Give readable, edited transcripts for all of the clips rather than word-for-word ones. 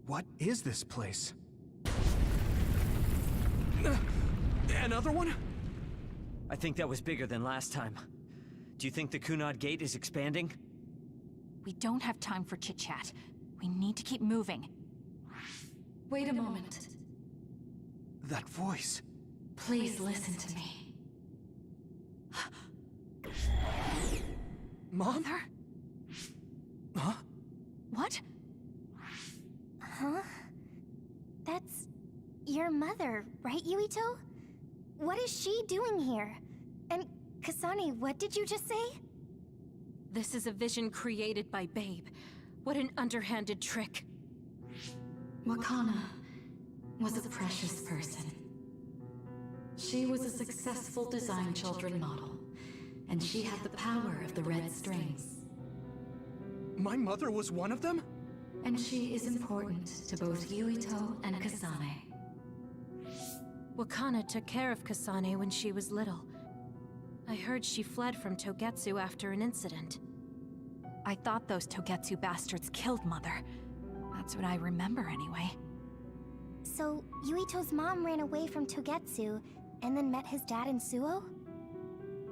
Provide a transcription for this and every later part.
What is this place? Another one? I think that was bigger than last time. Do you think the Kunad Gate is expanding? We don't have time for chit-chat. We need to keep moving. Wait a moment. That voice. Please listen to me. Mom? Mother? Huh? What? Huh? That's your mother, right, Yuito? What is she doing here? And Kasane, what did you just say? This is a vision created by Babe. What an underhanded trick. Wakana was a precious person. She was a successful design children model, and she had the power of the red strings. My mother was one of them? And she is important to both Yuito and Kasane. Wakana took care of Kasane when she was little. I heard she fled from Togetsu after an incident. I thought those Togetsu bastards killed Mother. That's what I remember anyway. So, Yuito's mom ran away from Togetsu, and then met his dad in Suo?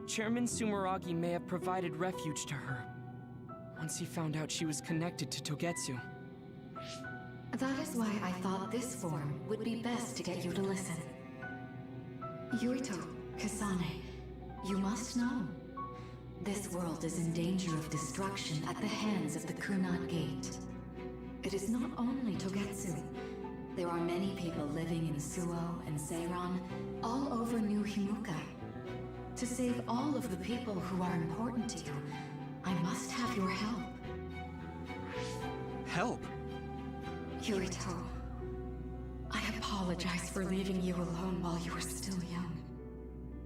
Chairman Sumeragi may have provided refuge to her, once he found out she was connected to Togetsu. That is why I thought this form would be best to get you to listen. Yuito, Kasane, you must know. This world is in danger of destruction at the hands of the Kunad Gate. It is not only Togetsu. There are many people living in Suo and Seiran, all over New Himukai. To save all of the people who are important to you, I must have your help. Help? Yuito, I apologize for leaving you alone while you were still young.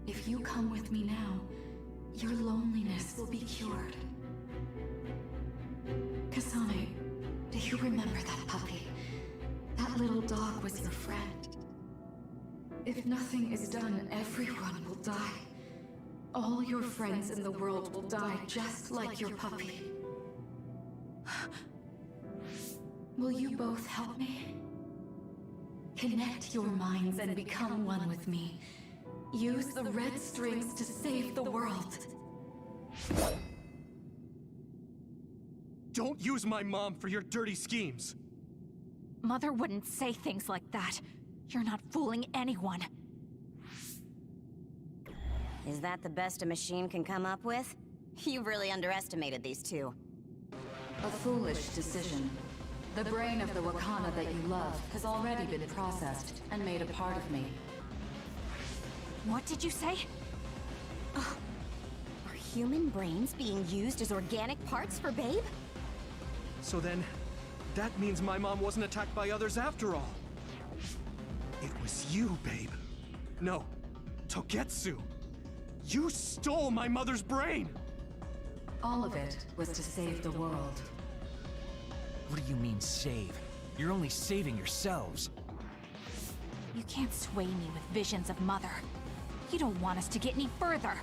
If you come with me now, your loneliness will be cured. Kasane, do you remember that puppy? That little dog was your friend. If nothing is done, everyone will die. All your friends in the world will die just like your puppy. Will you both help me? Connect your minds and become one with me. Use the red strings to save the world. Don't use my mom for your dirty schemes. Mother wouldn't say things like that. You're not fooling anyone. Is that the best a machine can come up with? You've really underestimated these two. A foolish decision. The brain of the Wakana that you love has already been processed and made a part of me. What did you say? Are human brains being used as organic parts for Babe? So then, that means my mom wasn't attacked by others after all. It was you, Babe. No, Togetsu. You stole my mother's brain! All of it was to save the world. What do you mean, save? You're only saving yourselves. You can't sway me with visions of Mother. You don't want us to get any further.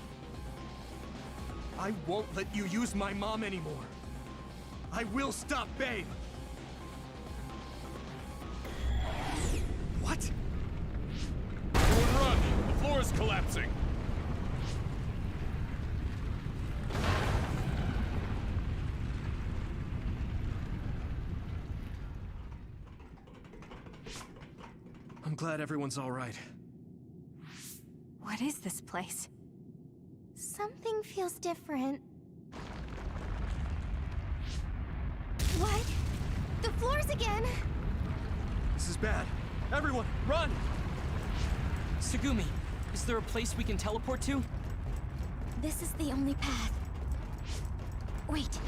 I won't let you use my mom anymore. I will stop Babe! What? Everyone run! The floor is collapsing! I'm glad everyone's all right. What is this place? Something feels different. What? The floors again! This is bad. Everyone, run! Tsugumi, is there a place we can teleport to? This is the only path. Wait.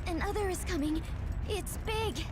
Another is coming. It's big.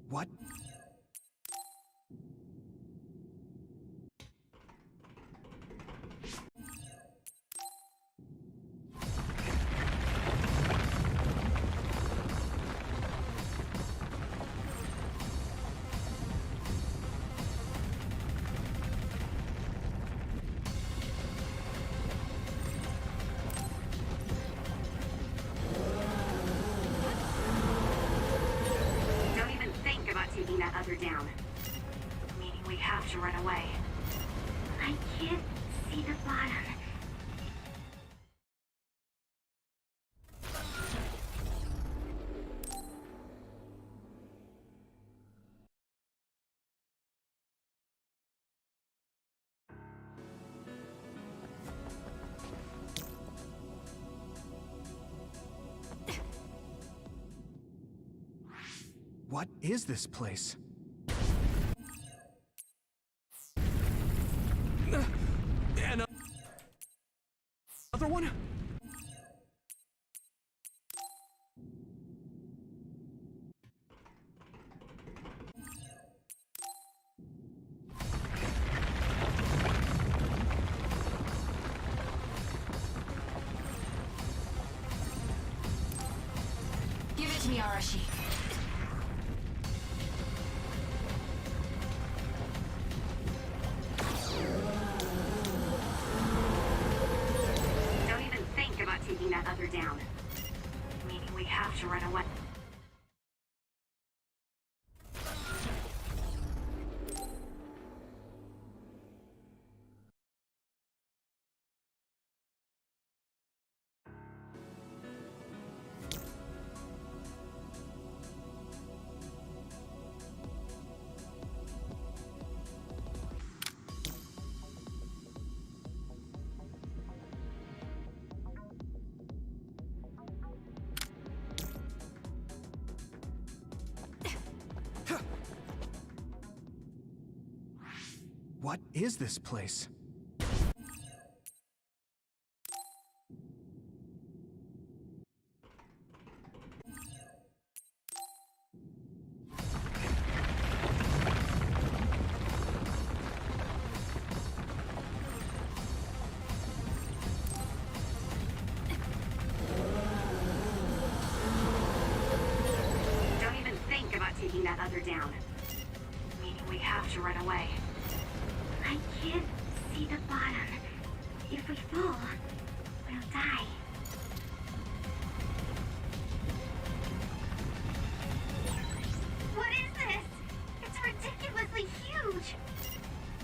What? Don't even think about taking that other down. Meaning we have to run away. I can't see the bottom. What is this place? And another one? Give it to me, Arashi. Don't even think about taking that other down. Meaning we have to run away. What is this place? Don't even think about taking that other down. Meaning we have to run away. I can't see the bottom. If we fall, we'll die. What is this? It's ridiculously huge.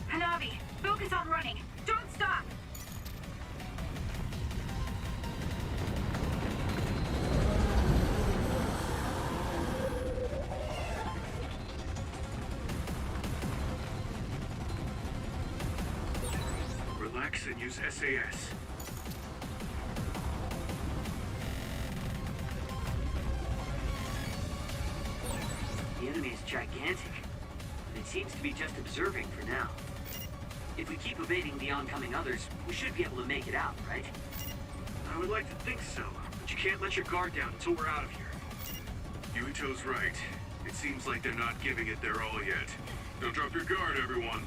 Hanabi, focus on running. Don't stop. Relax and use SAS. The enemy is gigantic, and it seems to be just observing for now. If we keep evading the oncoming others, we should be able to make it out, right? I would like to think so, but you can't let your guard down until we're out of here. Yuito's right. It seems like they're not giving it their all yet. Don't drop your guard, everyone.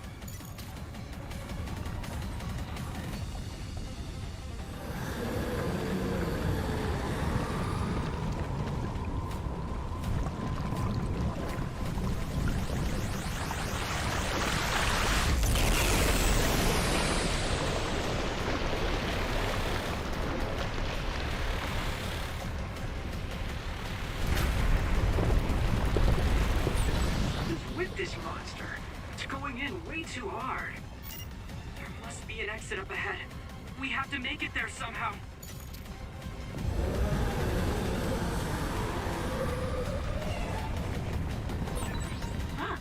With this monster, it's going in way too hard. There must be an exit up ahead. We have to make it there somehow. Look,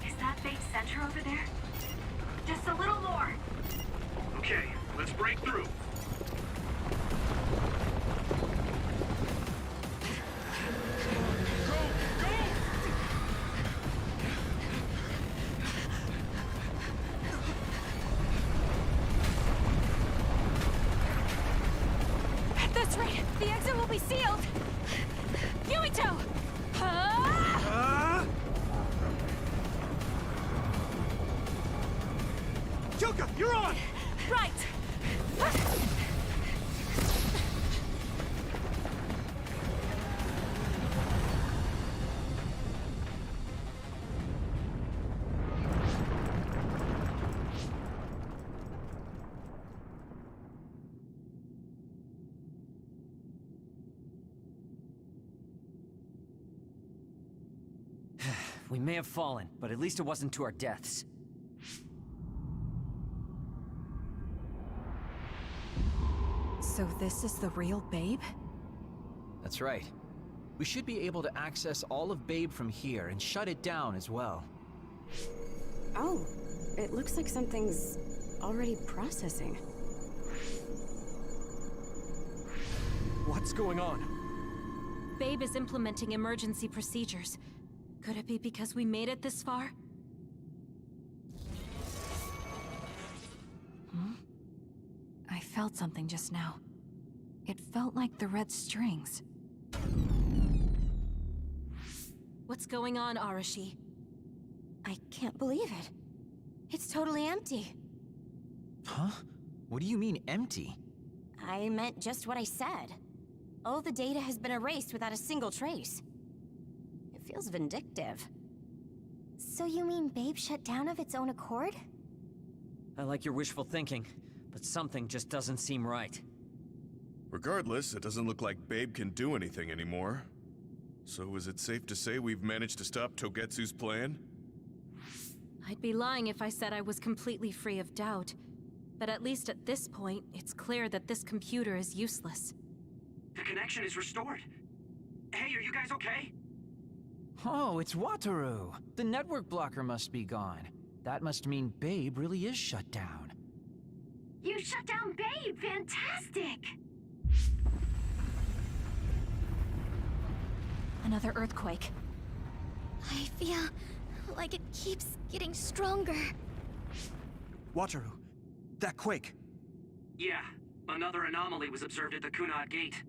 is that big center over there? Just a little more. Okay, let's break through. At this rate, the exit will be sealed. Yuito! Ah! You're on! Right! We may have fallen, but at least it wasn't to our deaths. So this is the real Babe? That's right. We should be able to access all of Babe from here and shut it down as well. Oh, it looks like something's already processing. What's going on? Babe is implementing emergency procedures. Could it be because we made it this far? I felt something just now. It felt like the red strings. What's going on, Arashi? I can't believe it. It's totally empty. Huh? What do you mean, empty? I meant just what I said. All the data has been erased without a single trace. It feels vindictive. So you mean Babe shut down of its own accord? I like your wishful thinking, but something just doesn't seem right. Regardless, it doesn't look like Babe can do anything anymore. So is it safe to say we've managed to stop Togetsu's plan? I'd be lying if I said I was completely free of doubt. But at least at this point, it's clear that this computer is useless. The connection is restored. Hey, are you guys okay? Oh, it's Wataru! The network blocker must be gone. That must mean Babe really is shut down. You shut down Babe! Fantastic! Another earthquake. I feel like it keeps getting stronger. Wataru, that quake. Yeah, another anomaly was observed at the Kunad Gate,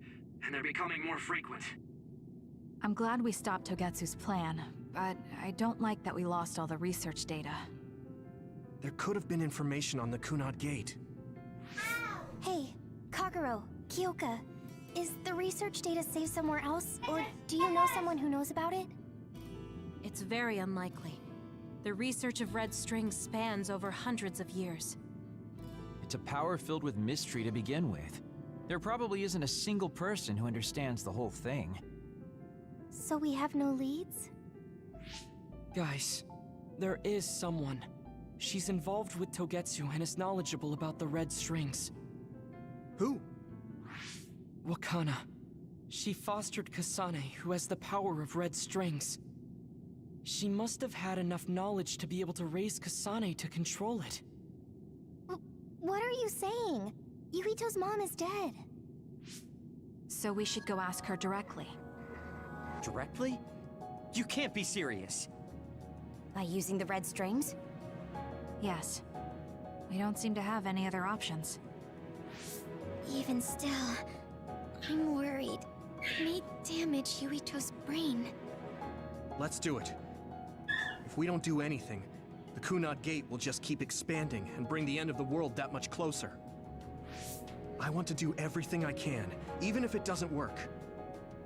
and they're becoming more frequent. I'm glad we stopped Togetsu's plan, but I don't like that we lost all the research data. There could have been information on the Kunad Gate. Hey, Kagero, Kyoka, is the research data saved somewhere else, or do you know someone who knows about it? It's very unlikely. The research of red strings spans over hundreds of years. It's a power filled with mystery to begin with. There probably isn't a single person who understands the whole thing. So we have no leads? Guys, there is someone. She's involved with Togetsu and is knowledgeable about the red strings. Who? Wakana. She fostered Kasane, who has the power of red strings. She must have had enough knowledge to be able to raise Kasane to control it. What are you saying? Yuito's mom is dead. So we should go ask her directly. Directly? You can't be serious. By using the red strings? Yes. We don't seem to have any other options. Even still, I'm worried. It may damage Yuito's brain. Let's do it. If we don't do anything, the Kunad Gate will just keep expanding and bring the end of the world that much closer. I want to do everything I can, even if it doesn't work.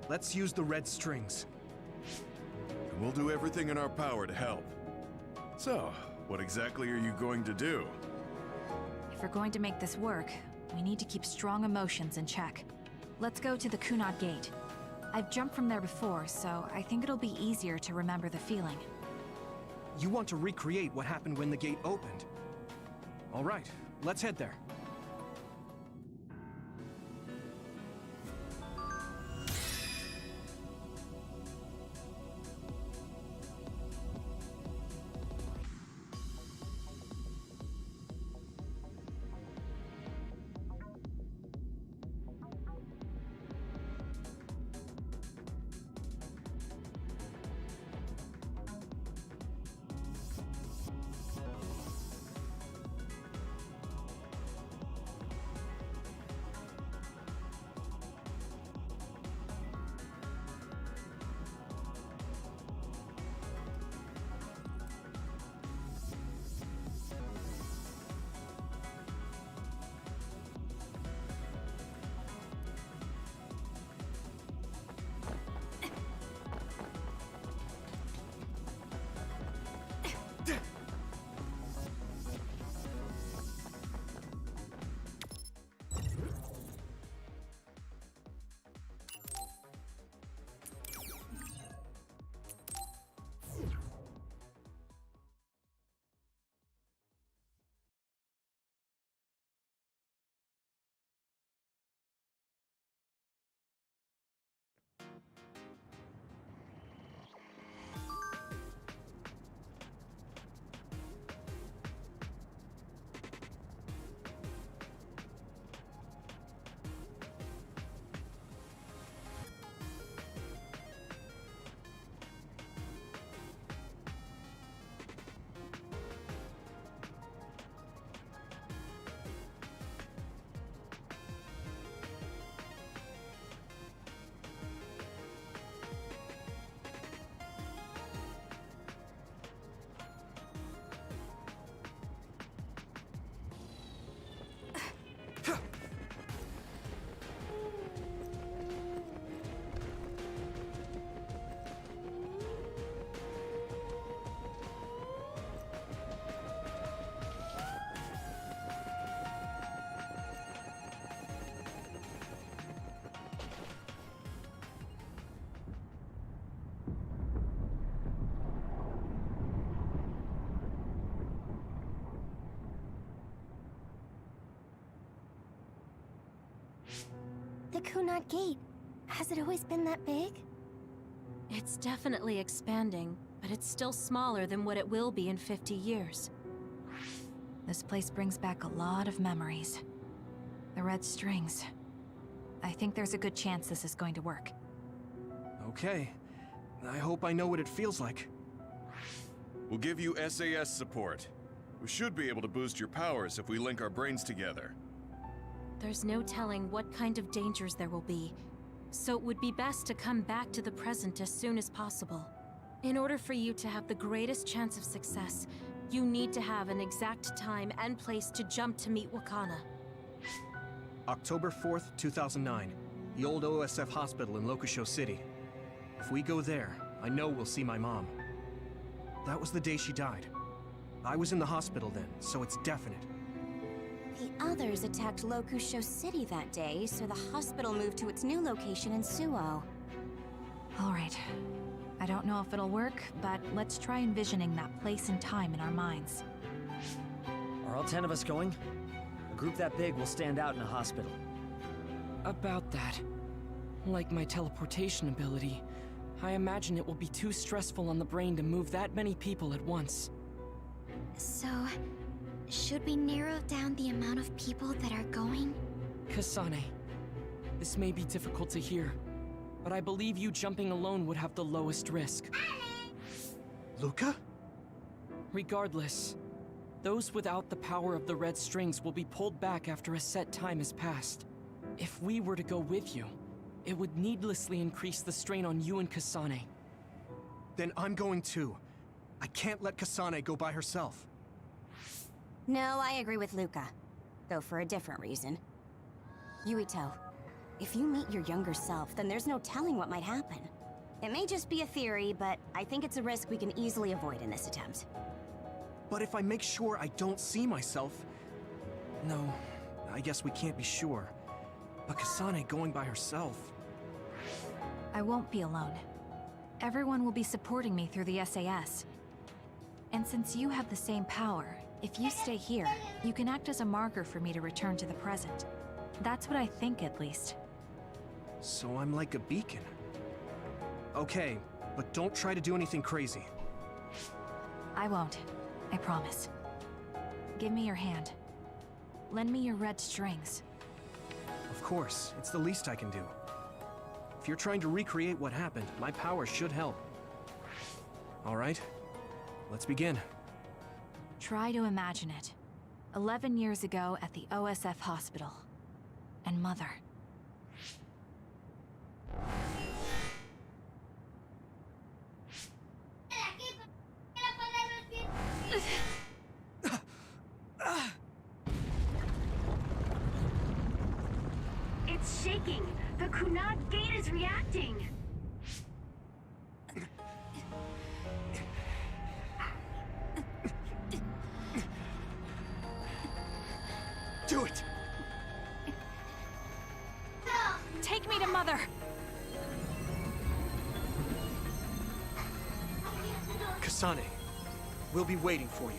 Let's use the red strings. And we'll do everything in our power to help. So, what exactly are you going to do? If we're going to make this work, we need to keep strong emotions in check. Let's go to the Kunad Gate. I've jumped from there before, so I think it'll be easier to remember the feeling. You want to recreate what happened when the gate opened? All right, let's head there. Kunad Gate? Has it always been that big? It's definitely expanding, but it's still smaller than what it will be in 50 years. This place brings back a lot of memories. The red strings. I think there's a good chance this is going to work. Okay. I hope I know what it feels like. We'll give you SAS support. We should be able to boost your powers if we link our brains together. There's no telling what kind of dangers there will be, so it would be best to come back to the present as soon as possible. In order for you to have the greatest chance of success, you need to have an exact time and place to jump to meet Wakana. October 4th, 2009. The old OSF hospital in Lokusho City. If we go there, I know we'll see my mom. That was the day she died. I was in the hospital then, so it's definite. The others attacked Lokusho City that day, so the hospital moved to its new location in Suo. All right. I don't know if it'll work, but let's try envisioning that place and time in our minds. Are all 10 of us going? A group that big will stand out in a hospital. About that. Like my teleportation ability, I imagine it will be too stressful on the brain to move that many people at once. So, should we narrow down the amount of people that are going? Kasane, this may be difficult to hear, but I believe you jumping alone would have the lowest risk. Luca? Regardless, those without the power of the red strings will be pulled back after a set time has passed. If we were to go with you, it would needlessly increase the strain on you and Kasane. Then I'm going too. I can't let Kasane go by herself. No, I agree with Luca. Though for a different reason. Yuito, if you meet your younger self, then there's no telling what might happen. It may just be a theory, but I think it's a risk we can easily avoid in this attempt. But if I make sure I don't see myself... No, I guess we can't be sure. But Kasane going by herself... I won't be alone. Everyone will be supporting me through the SAS. And since you have the same power, if you stay here, you can act as a marker for me to return to the present. That's what I think, at least. So I'm like a beacon. Okay, but don't try to do anything crazy. I won't. I promise. Give me your hand. Lend me your red strings. Of course, it's the least I can do. If you're trying to recreate what happened, my power should help. All right, let's begin. Try to imagine it. 11 years ago at the OSF hospital. And Mother. It's shaking! The Kunad Gate is reacting! Do it! Take me to Mother! Kasane, we'll be waiting for you.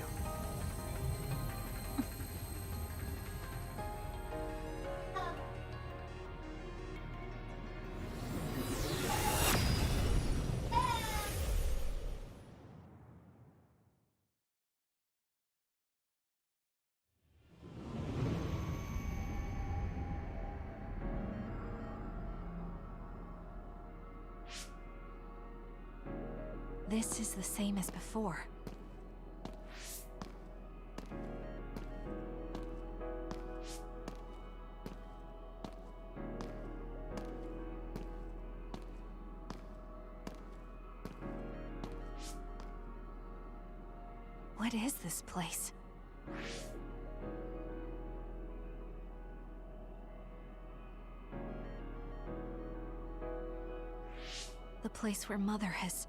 This is the same as before. What is this place? The place where Mother has...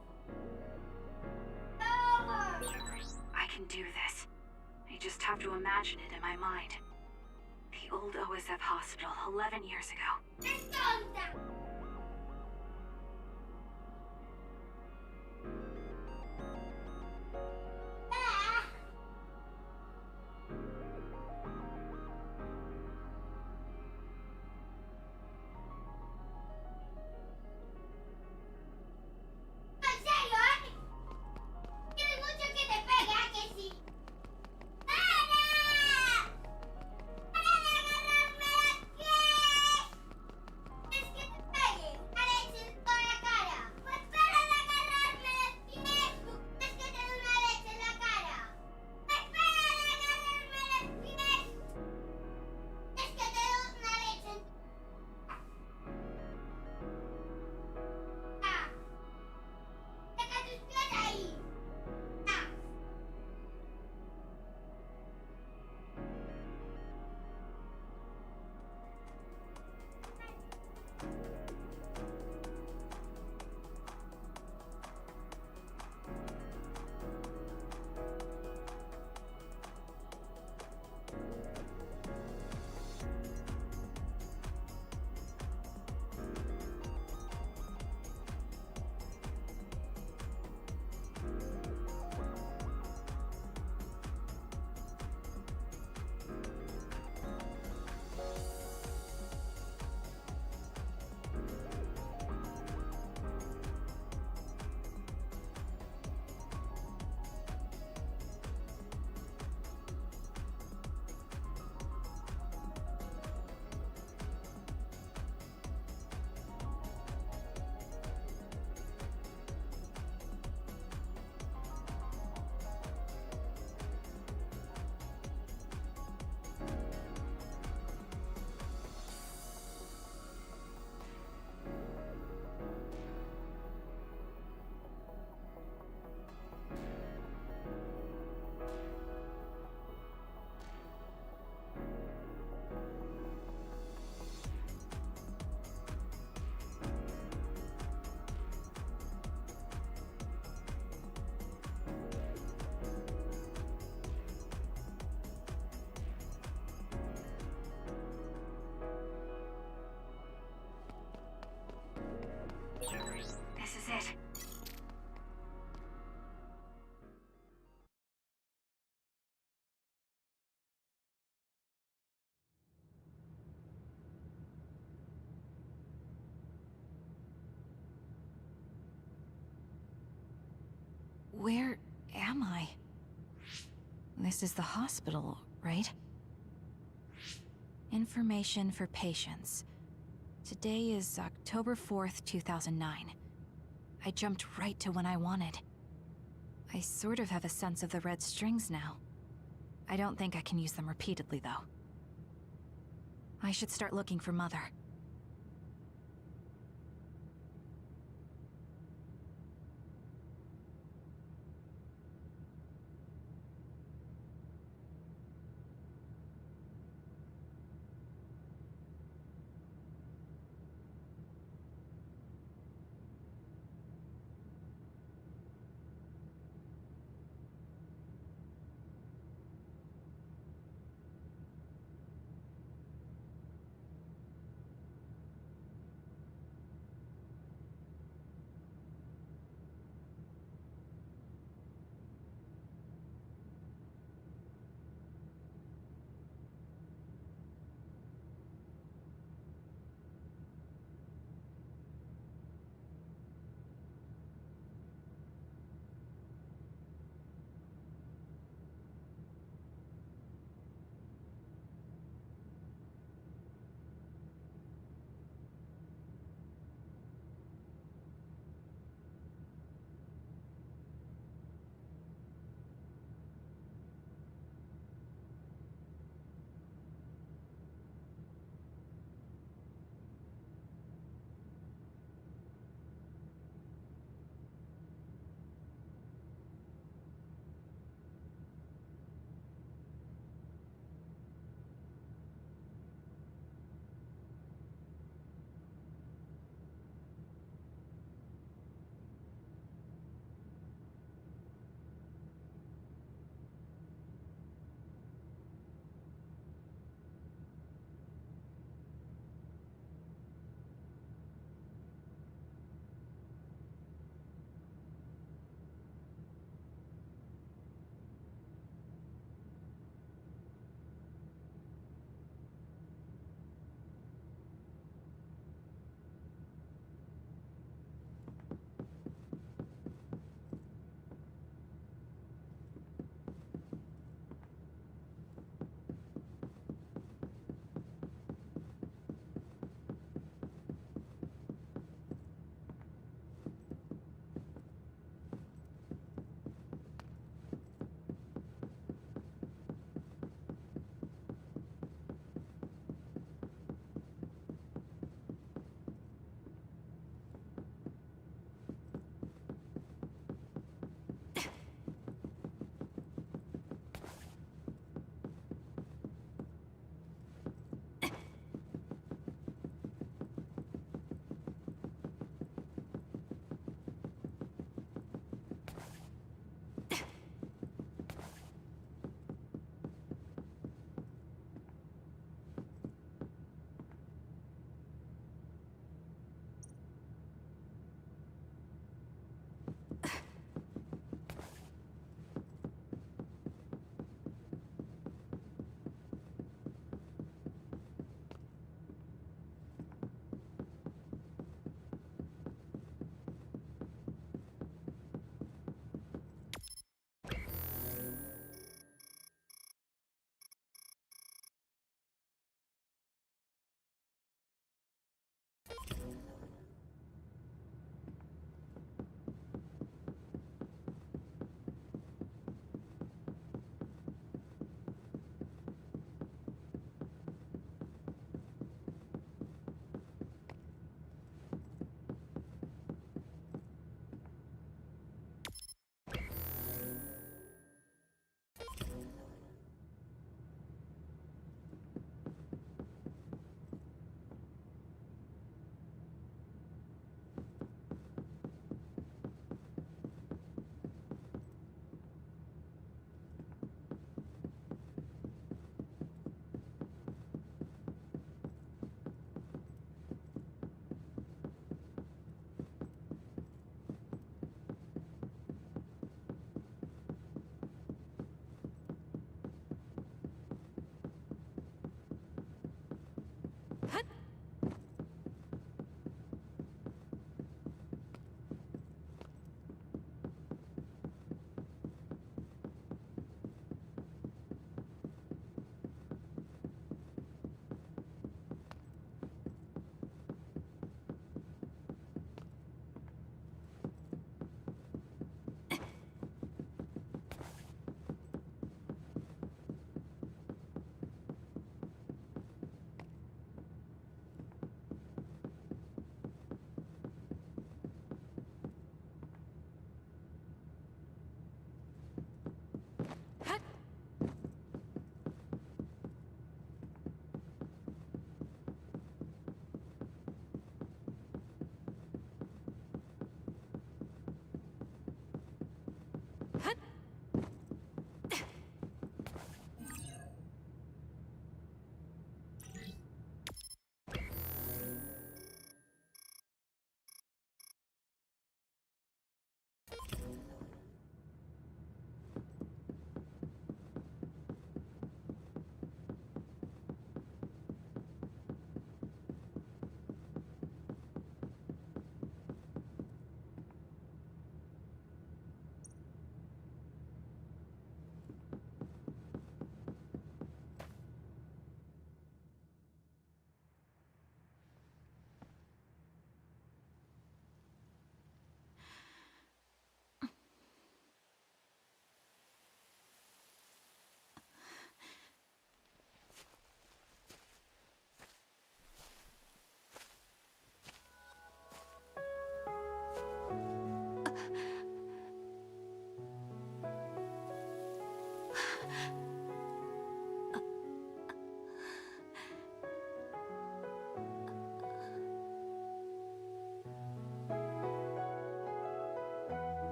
I can do this. I just have to imagine it in my mind. The old OSF hospital 11 years ago. This is it. Where am I? This is the hospital, right? Information for patients. Today is October 4th, 2009. I jumped right to when I wanted. I sort of have a sense of the red strings now. I don't think I can use them repeatedly, though. I should start looking for Mother.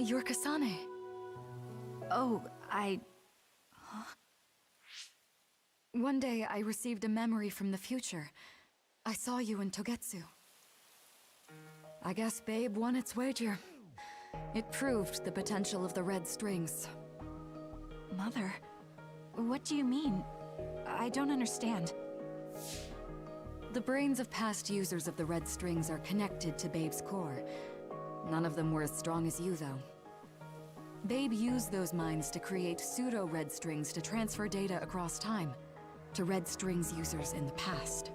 you're Kasane. Oh, Huh? One day, I received a memory from the future. I saw you in Togetsu. I guess Babe won its wager. It proved the potential of the red strings. Mother, what do you mean? I don't understand. The brains of past users of the red strings are connected to Babe's core. None of them were as strong as you, though. Babe used those minds to create pseudo-red strings to transfer data across time to red strings users in the past.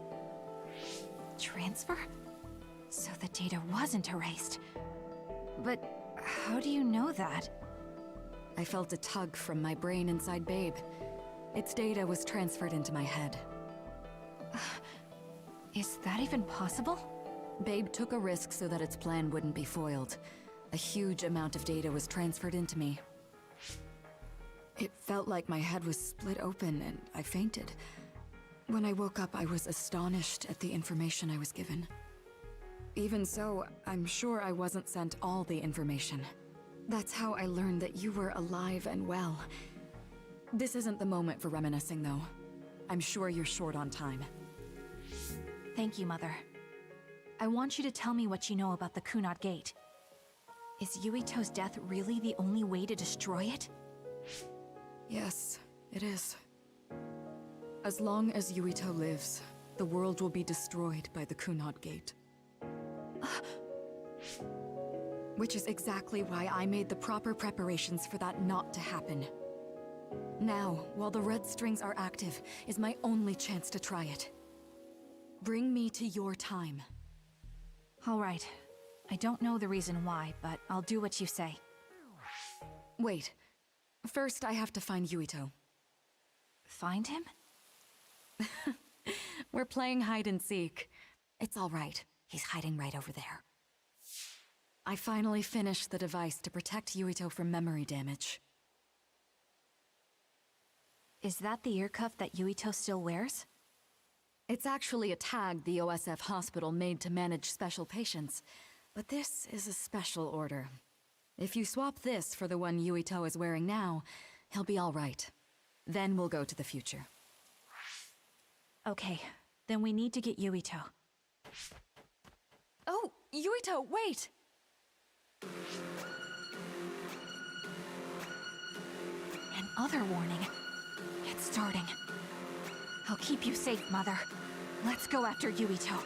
Transfer? So the data wasn't erased. But how do you know that? I felt a tug from my brain inside Babe. Its data was transferred into my head. Is that even possible? Babe took a risk so that its plan wouldn't be foiled. A huge amount of data was transferred into me. It felt like my head was split open and I fainted. When I woke up, I was astonished at the information I was given. Even so, I'm sure I wasn't sent all the information. That's how I learned that you were alive and well. This isn't the moment for reminiscing, though. I'm sure you're short on time. Thank you, Mother. I want you to tell me what you know about the Kunad Gate. Is Yuito's death really the only way to destroy it? Yes, it is. As long as Yuito lives, the world will be destroyed by the Kunad Gate. Which is exactly why I made the proper preparations for that not to happen. Now, while the red strings are active, is my only chance to try it. Bring me to your time. All right. I don't know the reason why, but I'll do what you say. Wait. First, I have to find Yuito. Find him? We're playing hide and seek. It's all right. He's hiding right over there. I finally finished the device to protect Yuito from memory damage. Is that the ear cuff that Yuito still wears? It's actually a tag the OSF hospital made to manage special patients. But this is a special order. If you swap this for the one Yuito is wearing now, he'll be all right. Then we'll go to the future. Okay, then we need to get Yuito. Oh, Yuito, wait! Another warning. It's starting. I'll keep you safe, Mother. Let's go after Yuito.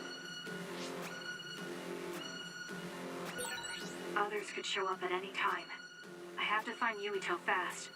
Others could show up at any time. I have to find Yuito fast.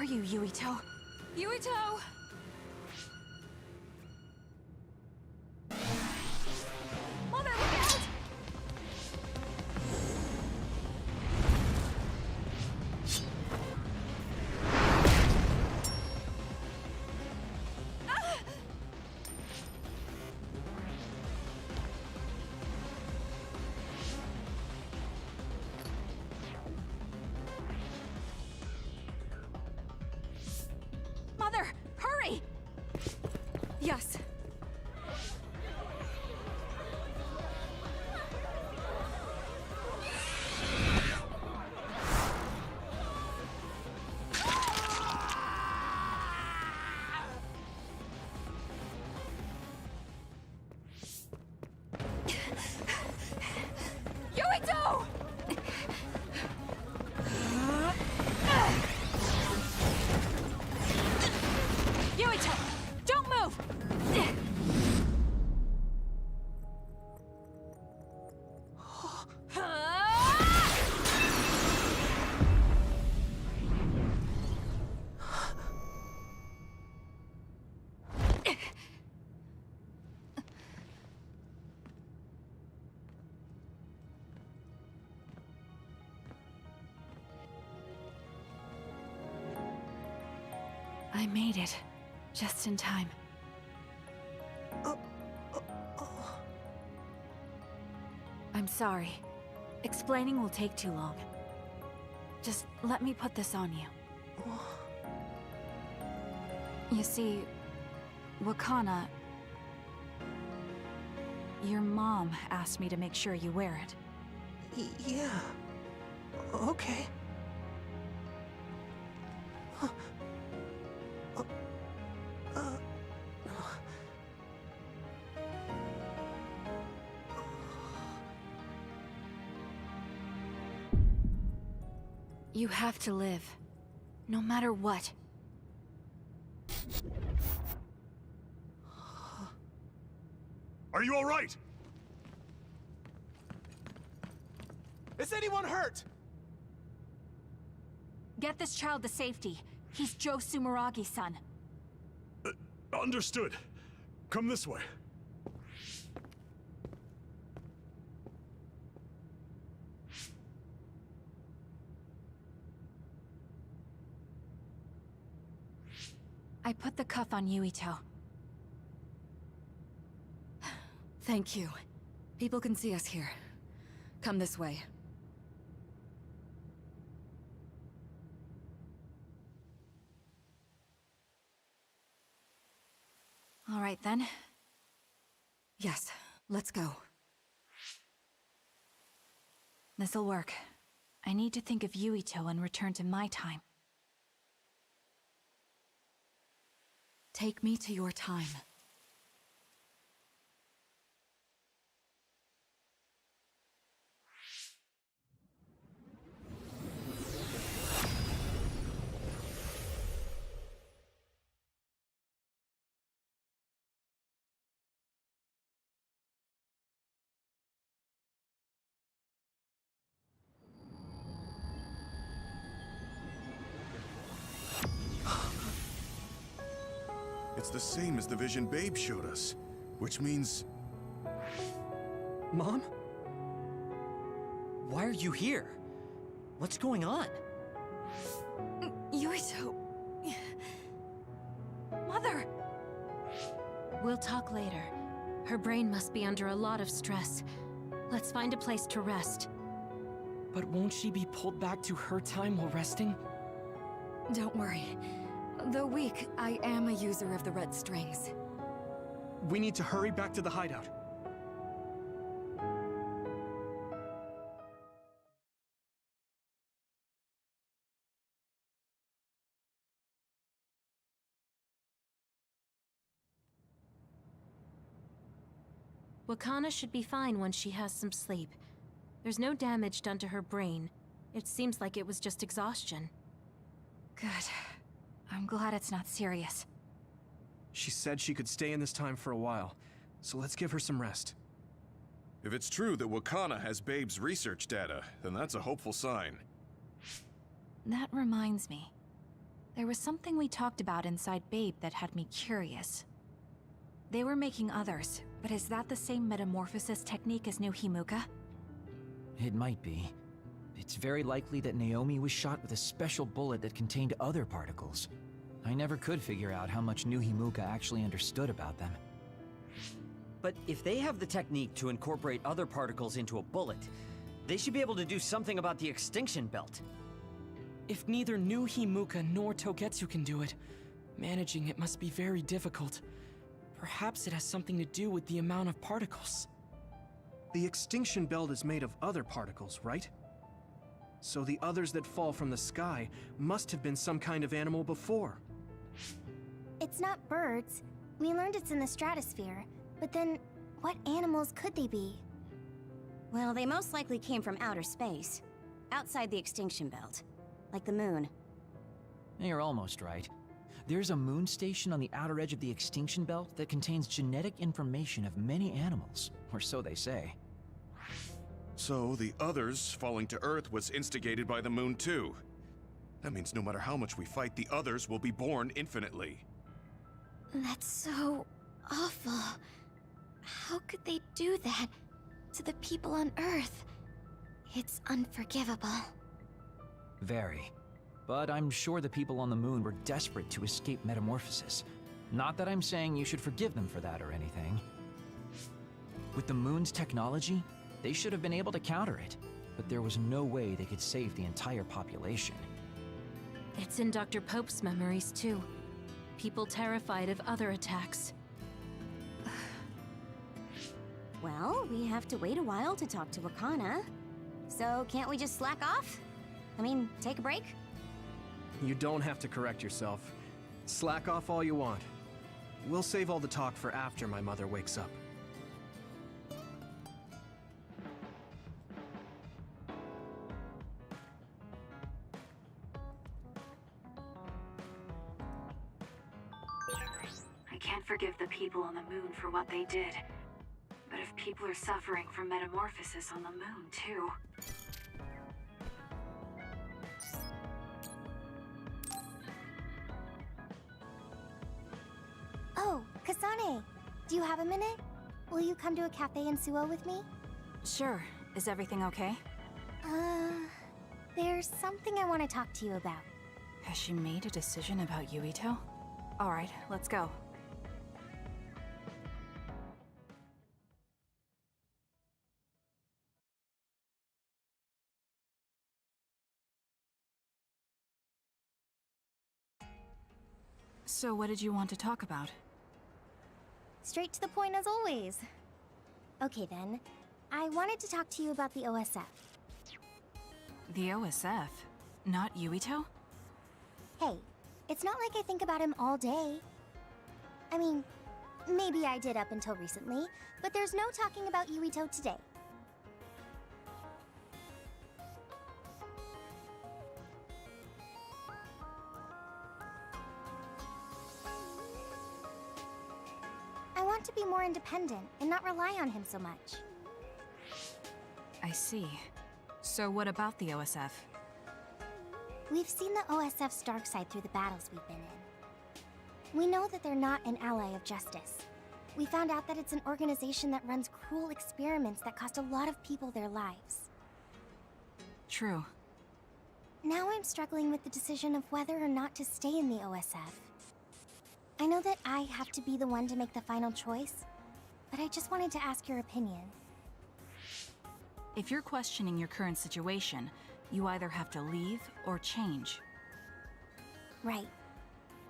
you, Yuito? Yuito! Mother, look out! Mother, hurry! Yes. Yuito! Yuito, don't move! I made it. Just in time. I'm sorry. Explaining will take too long. Just let me put this on you. You see, Wakana... Your mom asked me to make sure you wear it. Yeah. Okay. You have to live. No matter what. Are you all right? Is anyone hurt? Get this child to safety. He's Joe Sumeragi's son. Understood. Come this way. I put the cuff on Yuito. Thank you. People can see us here. Come this way. All right, then. Yes, let's go. This'll work. I need to think of Yuito and return to my time. Take me to your time. It's the same as the vision Babe showed us, which means... Mom? Why are you here? What's going on? Yuito... Mother! We'll talk later. Her brain must be under a lot of stress. Let's find a place to rest. But won't she be pulled back to her time while resting? Don't worry. Though weak, I am a user of the red strings. We need to hurry back to the hideout. Wakana should be fine once she has some sleep. There's no damage done to her brain. It seems like it was just exhaustion. Good. I'm glad it's not serious. She said she could stay in this time for a while, so let's give her some rest. If it's true that Wakana has Babe's research data, then that's a hopeful sign. That reminds me. There was something we talked about inside Babe that had me curious. They were making others, but is that the same metamorphosis technique as New Himuka? It might be. It's very likely that Naomi was shot with a special bullet that contained other particles. I never could figure out how much New Himuka actually understood about them. But if they have the technique to incorporate other particles into a bullet, they should be able to do something about the extinction belt. If neither New Himuka nor Togetsu can do it, managing it must be very difficult. Perhaps it has something to do with the amount of particles. The extinction belt is made of other particles, right? So the others that fall from the sky must have been some kind of animal before. It's not birds. We learned it's in the stratosphere. But then, what animals could they be? Well, they most likely came from outer space. Outside the extinction belt. Like the moon. You're almost right. There's a moon station on the outer edge of the extinction belt that contains genetic information of many animals, or so they say. So the others falling to Earth was instigated by the moon too. That means no matter how much we fight, the others will be born infinitely. That's so awful. How could they do that to the people on Earth? It's unforgivable. Very. But I'm sure the people on the moon were desperate to escape metamorphosis. Not that I'm saying you should forgive them for that or anything. With the moon's technology, they should have been able to counter it, but there was no way they could save the entire population. It's in Dr. Pope's memories, too. People terrified of other attacks. Well, we have to wait a while to talk to Wakana. So can't we just slack off? I mean, take a break? You don't have to correct yourself. Slack off all you want. We'll save all the talk for after my mother wakes up. I can't forgive the people on the moon for what they did. But if people are suffering from metamorphosis on the moon, too... Oh, Kasane! Do you have a minute? Will you come to a cafe in Suo with me? Sure. Is everything okay? There's something I want to talk to you about. Has she made a decision about Yuito? Alright, let's go. So what did you want to talk about? Straight to the point as always. Okay then, I wanted to talk to you about the OSF. The OSF? Not Yuito? Hey, it's not like I think about him all day. I mean, maybe I did up until recently, but there's no talking about Yuito today. I want to be more independent and not rely on him so much. I see. So what about the OSF? We've seen the OSF's dark side through the battles we've been in. We know that they're not an ally of justice. We found out that it's an organization that runs cruel experiments that cost a lot of people their lives. True. Now I'm struggling with the decision of whether or not to stay in the OSF. I know that I have to be the one to make the final choice, but I just wanted to ask your opinion. If you're questioning your current situation, you either have to leave or change. Right.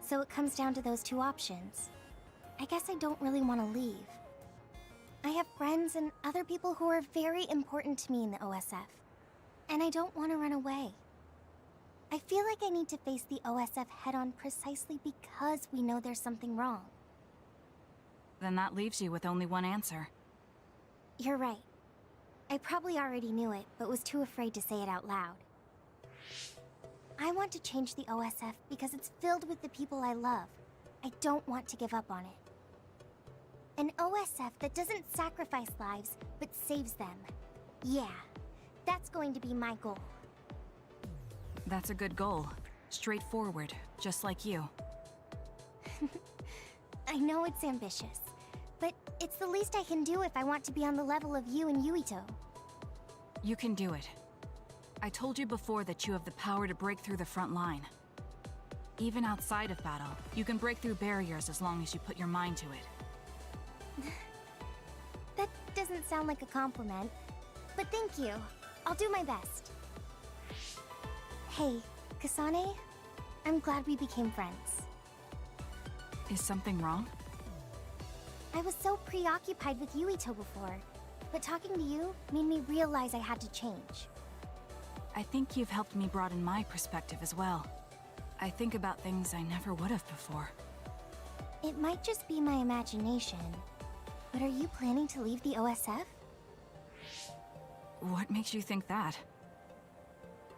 So it comes down to those two options. I guess I don't really want to leave. I have friends and other people who are very important to me in the OSF, and I don't want to run away. I feel like I need to face the OSF head-on precisely because we know there's something wrong. Then that leaves you with only one answer. You're right. I probably already knew it, but was too afraid to say it out loud. I want to change the OSF because it's filled with the people I love. I don't want to give up on it. An OSF that doesn't sacrifice lives, but saves them. Yeah, that's going to be my goal. That's a good goal. Straightforward, just like you. I know it's ambitious, but it's the least I can do if I want to be on the level of you and Yuito. You can do it. I told you before that you have the power to break through the front line. Even outside of battle, you can break through barriers as long as you put your mind to it. That doesn't sound like a compliment, but thank you. I'll do my best. Hey, Kasane, I'm glad we became friends. Is something wrong? I was so preoccupied with Yuito before, but talking to you made me realize I had to change. I think you've helped me broaden my perspective as well. I think about things I never would have before. It might just be my imagination, but are you planning to leave the OSF? What makes you think that?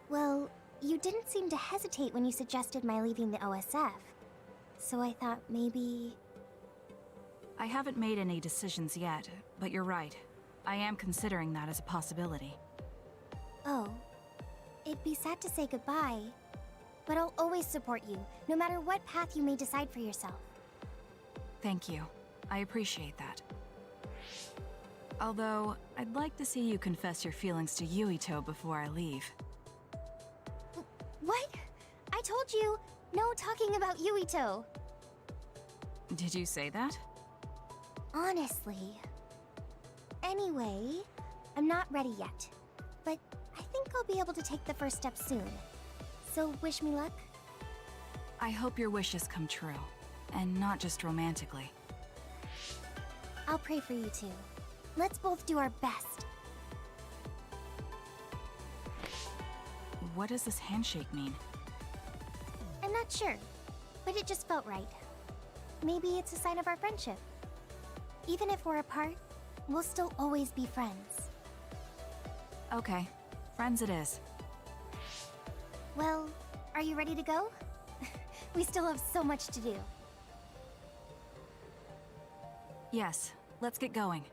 Well, you didn't seem to hesitate when you suggested my leaving the OSF, so I thought maybe... I haven't made any decisions yet, but you're right. I am considering that as a possibility. Oh, it'd be sad to say goodbye, but I'll always support you, no matter what path you may decide for yourself. Thank you. I appreciate that. Although, I'd like to see you confess your feelings to Yuito before I leave. What? I told you, no talking about Yuito. Did you say that? Honestly. Anyway, I'm not ready yet, but I think I'll be able to take the first step soon. So wish me luck? I hope your wishes come true, and not just romantically. I'll pray for you too. Let's both do our best. What does this handshake mean? I'm not sure, but it just felt right. Maybe it's a sign of our friendship. Even if we're apart, we'll still always be friends. Okay, friends it is. Well, are you ready to go? We still have so much to do. Yes, let's get going.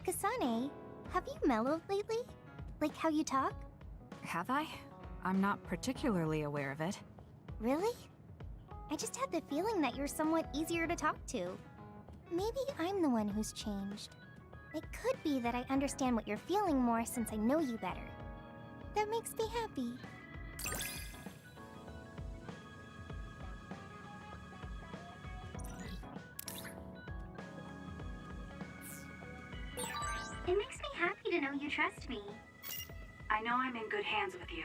Kasane, have you mellowed lately? Like how you talk? Have I? I'm not particularly aware of it. Really? I just had the feeling that you're somewhat easier to talk to. Maybe I'm the one who's changed. It could be that I understand what you're feeling more since I know you better. That makes me happy. It makes me happy to know you trust me. I know I'm in good hands with you.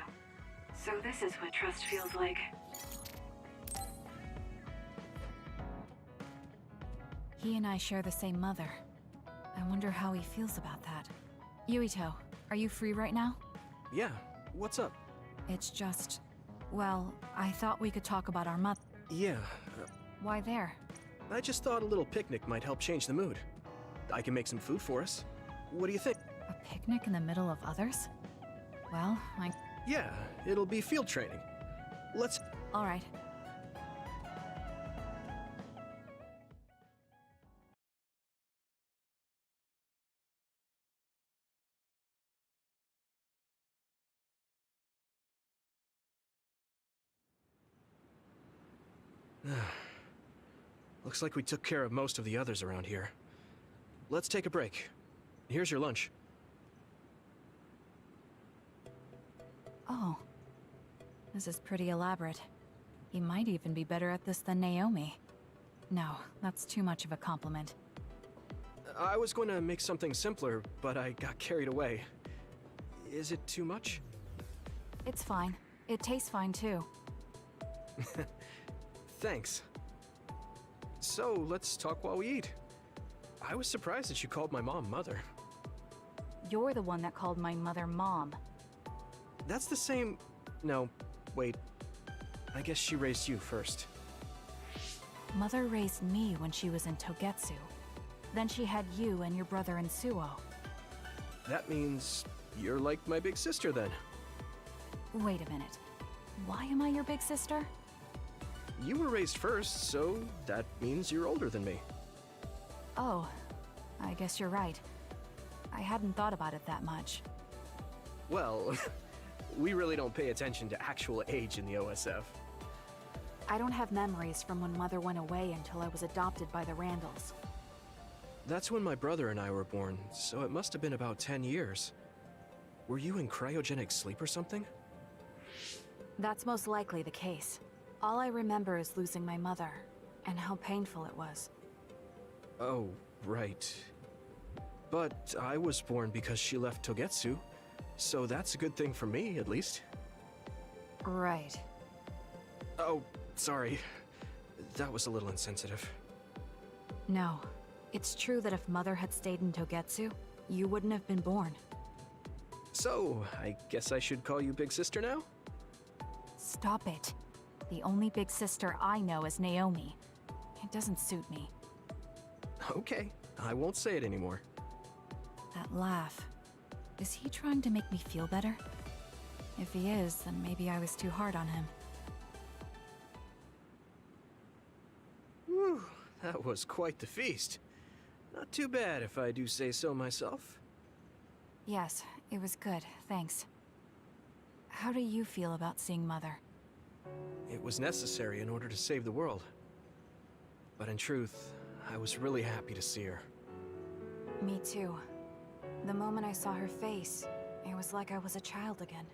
So this is what trust feels like. He and I share the same mother. I wonder how he feels about that. Yuito, are you free right now? Yeah, what's up? It's just... well, I thought we could talk about our mother. Yeah. Why there? I just thought a little picnic might help change the mood. I can make some food for us. What do you think? A picnic in the middle of others? Well, Yeah, it'll be field training. Let's... All right. Looks like we took care of most of the others around here. Let's take a break. Here's your lunch. Oh. This is pretty elaborate. He might even be better at this than Naomi. No, that's too much of a compliment. I was going to make something simpler, but I got carried away. Is it too much? It's fine. It tastes fine too. Thanks. So, let's talk while we eat. I was surprised that you called my mom Mother. You're the one that called my mother Mom. That's the same... No, wait. I guess she raised you first. Mother raised me when she was in Togetsu. Then she had you and your brother in Suo. That means you're like my big sister then. Wait a minute. Why am I your big sister? You were raised first, so that means you're older than me. Oh, I guess you're right. I hadn't thought about it that much. Well, we really don't pay attention to actual age in the OSF. I don't have memories from when Mother went away until I was adopted by the Randalls. That's when my brother and I were born, so it must have been about 10 years. Were you in cryogenic sleep or something? That's most likely the case. All I remember is losing my mother, and how painful it was. Oh, right. But I was born because she left Togetsu, so that's a good thing for me, at least. Right. Oh, sorry. That was a little insensitive. No. It's true that if Mother had stayed in Togetsu, you wouldn't have been born. So, I guess I should call you Big Sister now? Stop it. The only big sister I know is Naomi. It doesn't suit me. Okay, I won't say it anymore. That laugh. Is he trying to make me feel better? If he is, then maybe I was too hard on him. Whew, that was quite the feast. Not too bad if I do say so myself. Yes, it was good, thanks. How do you feel about seeing Mother? It was necessary in order to save the world. But in truth, I was really happy to see her. Me too. The moment I saw her face, it was like I was a child again.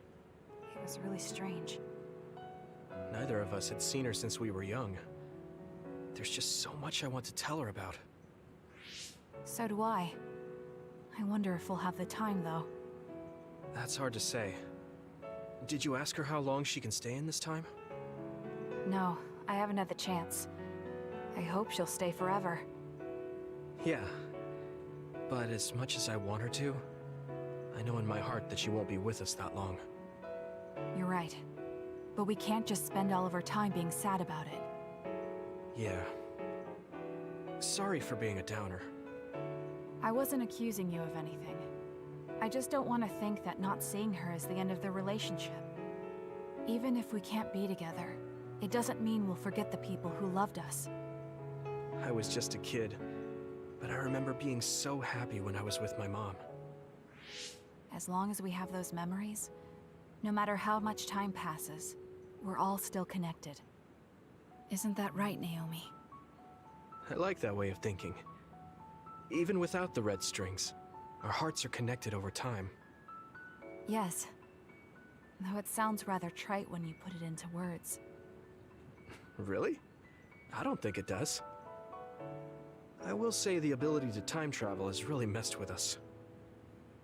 It was really strange. Neither of us had seen her since we were young. There's just so much I want to tell her about. So do I. I wonder if we'll have the time, though. That's hard to say. Did you ask her how long she can stay in this time? No, I haven't had the chance. I hope she'll stay forever. Yeah. But as much as I want her to, I know in my heart that she won't be with us that long. You're right. But we can't just spend all of our time being sad about it. Yeah. Sorry for being a downer. I wasn't accusing you of anything. I just don't want to think that not seeing her is the end of the relationship. Even if we can't be together, it doesn't mean we'll forget the people who loved us. I was just a kid, but I remember being so happy when I was with my mom. As long as we have those memories, no matter how much time passes, we're all still connected. Isn't that right, Naomi? I like that way of thinking. Even without the red strings, our hearts are connected over time. Yes. Though it sounds rather trite when you put it into words. Really? I don't think it does. I will say the ability to time travel has really messed with us.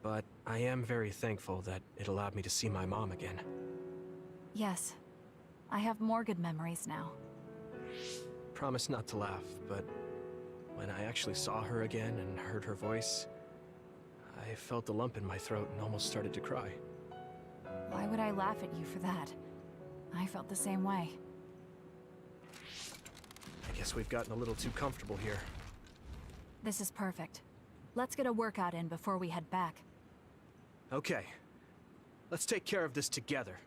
But I am very thankful that it allowed me to see my mom again. Yes. I have more good memories now. Promise not to laugh, but when I actually saw her again and heard her voice, I felt a lump in my throat and almost started to cry. Why would I laugh at you for that? I felt the same way. I guess we've gotten a little too comfortable here. This is perfect. Let's get a workout in before we head back. Okay. Let's take care of this together.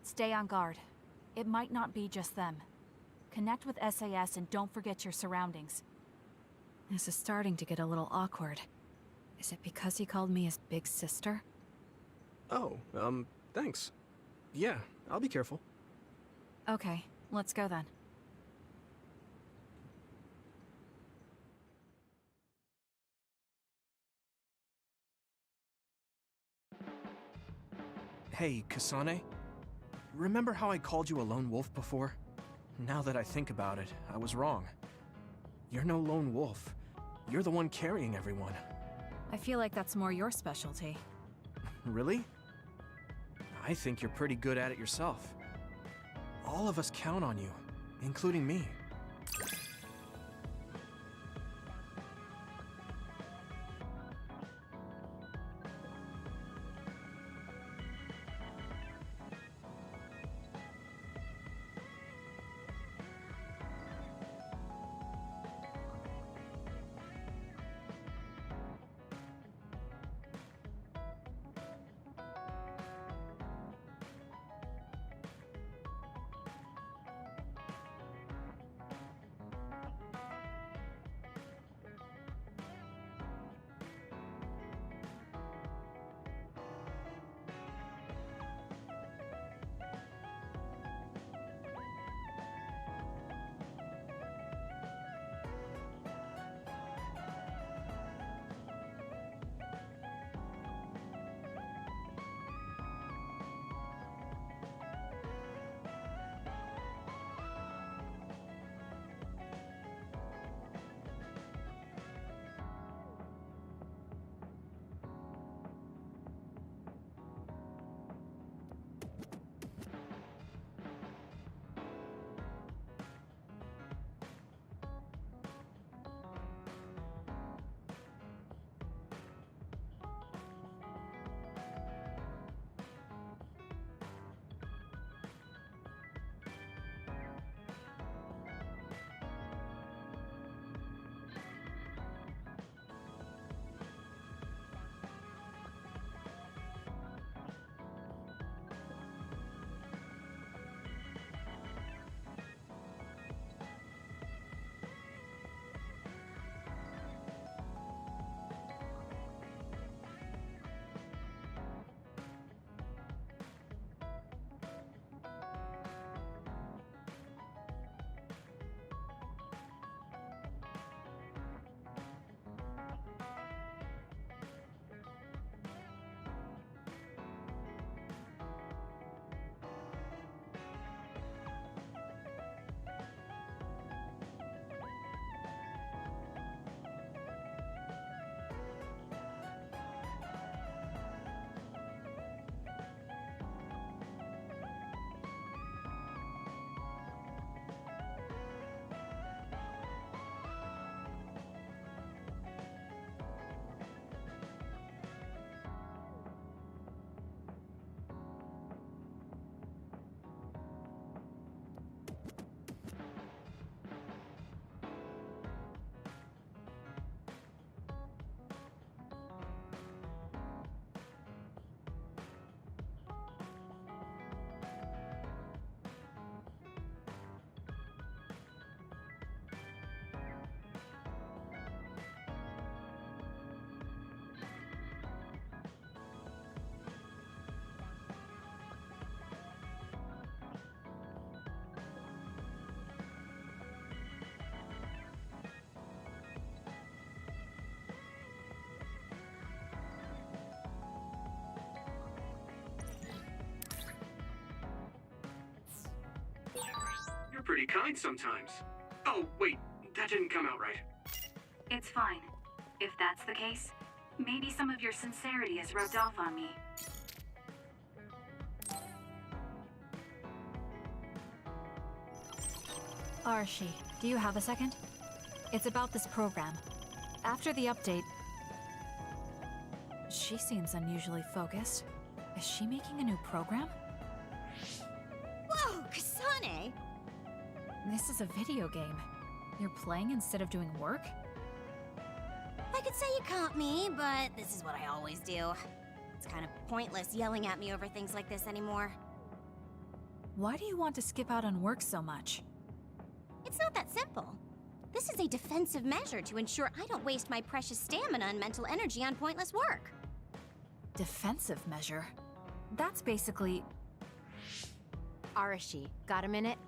Stay on guard. It might not be just them. Connect with SAS and don't forget your surroundings. This is starting to get a little awkward. Is it because he called me his big sister? Oh, thanks. Yeah, I'll be careful. Okay, let's go then. Hey, Kasane. Remember how I called you a lone wolf before? Now that I think about it, I was wrong. You're no lone wolf. You're the one carrying everyone. I feel like that's more your specialty. Really? I think you're pretty good at it yourself. All of us count on you, including me. pretty kind sometimes. Oh, wait, that didn't come out right. It's fine. If that's the case, maybe some of your sincerity has rubbed off on me. Arashi, do you have a second? It's about this program. After the update... She seems unusually focused. Is she making a new program? Whoa, Kasane! This is a video game. You're playing instead of doing work? I could say you caught me, but this is what I always do. It's kind of pointless yelling at me over things like this anymore. Why do you want to skip out on work so much? It's not that simple. This is a defensive measure to ensure I don't waste my precious stamina and mental energy on pointless work. Defensive measure? That's basically... Arashi, got a minute?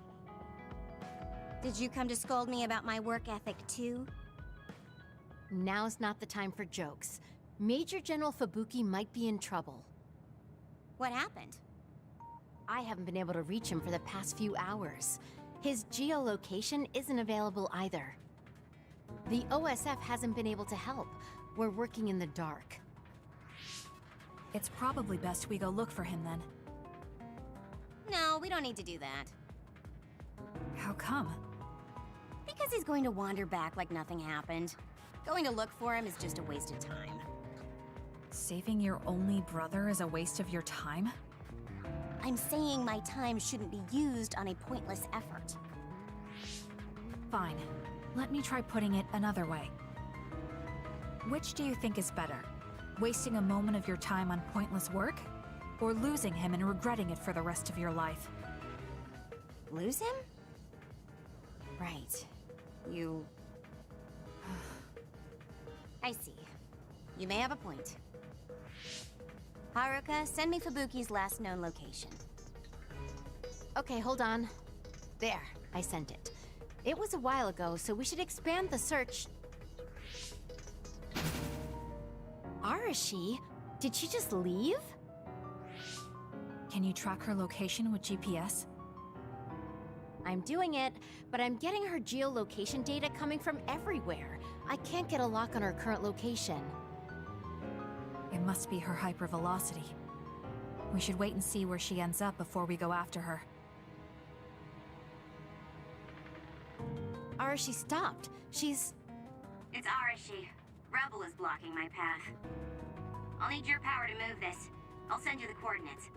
Did you come to scold me about my work ethic too? Now's not the time for jokes. Major General Fubuki might be in trouble. What happened? I haven't been able to reach him for the past few hours. His geolocation isn't available either. The OSF hasn't been able to help. We're working in the dark. It's probably best we go look for him then. No, we don't need to do that. How come? Because he's going to wander back like nothing happened. Going to look for him is just a waste of time. Saving your only brother is a waste of your time? I'm saying my time shouldn't be used on a pointless effort. Fine. Let me try putting it another way. Which do you think is better? Wasting a moment of your time on pointless work? Or losing him and regretting it for the rest of your life? Lose him? Right. You... I see. You may have a point. Haruka, send me Fubuki's last known location. Okay, hold on. There, I sent it. It was a while ago, so we should expand the search. Arashi? Did she just leave? Can you track her location with GPS? I'm doing it, but I'm getting her geolocation data coming from everywhere. I can't get a lock on her current location. It must be her hypervelocity. We should wait and see where she ends up before we go after her. Arashi stopped. She's... It's Arashi. Rebel is blocking my path. I'll need your power to move this. I'll send you the coordinates.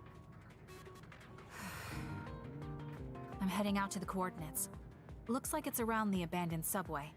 I'm heading out to the coordinates. Looks like it's around the abandoned subway.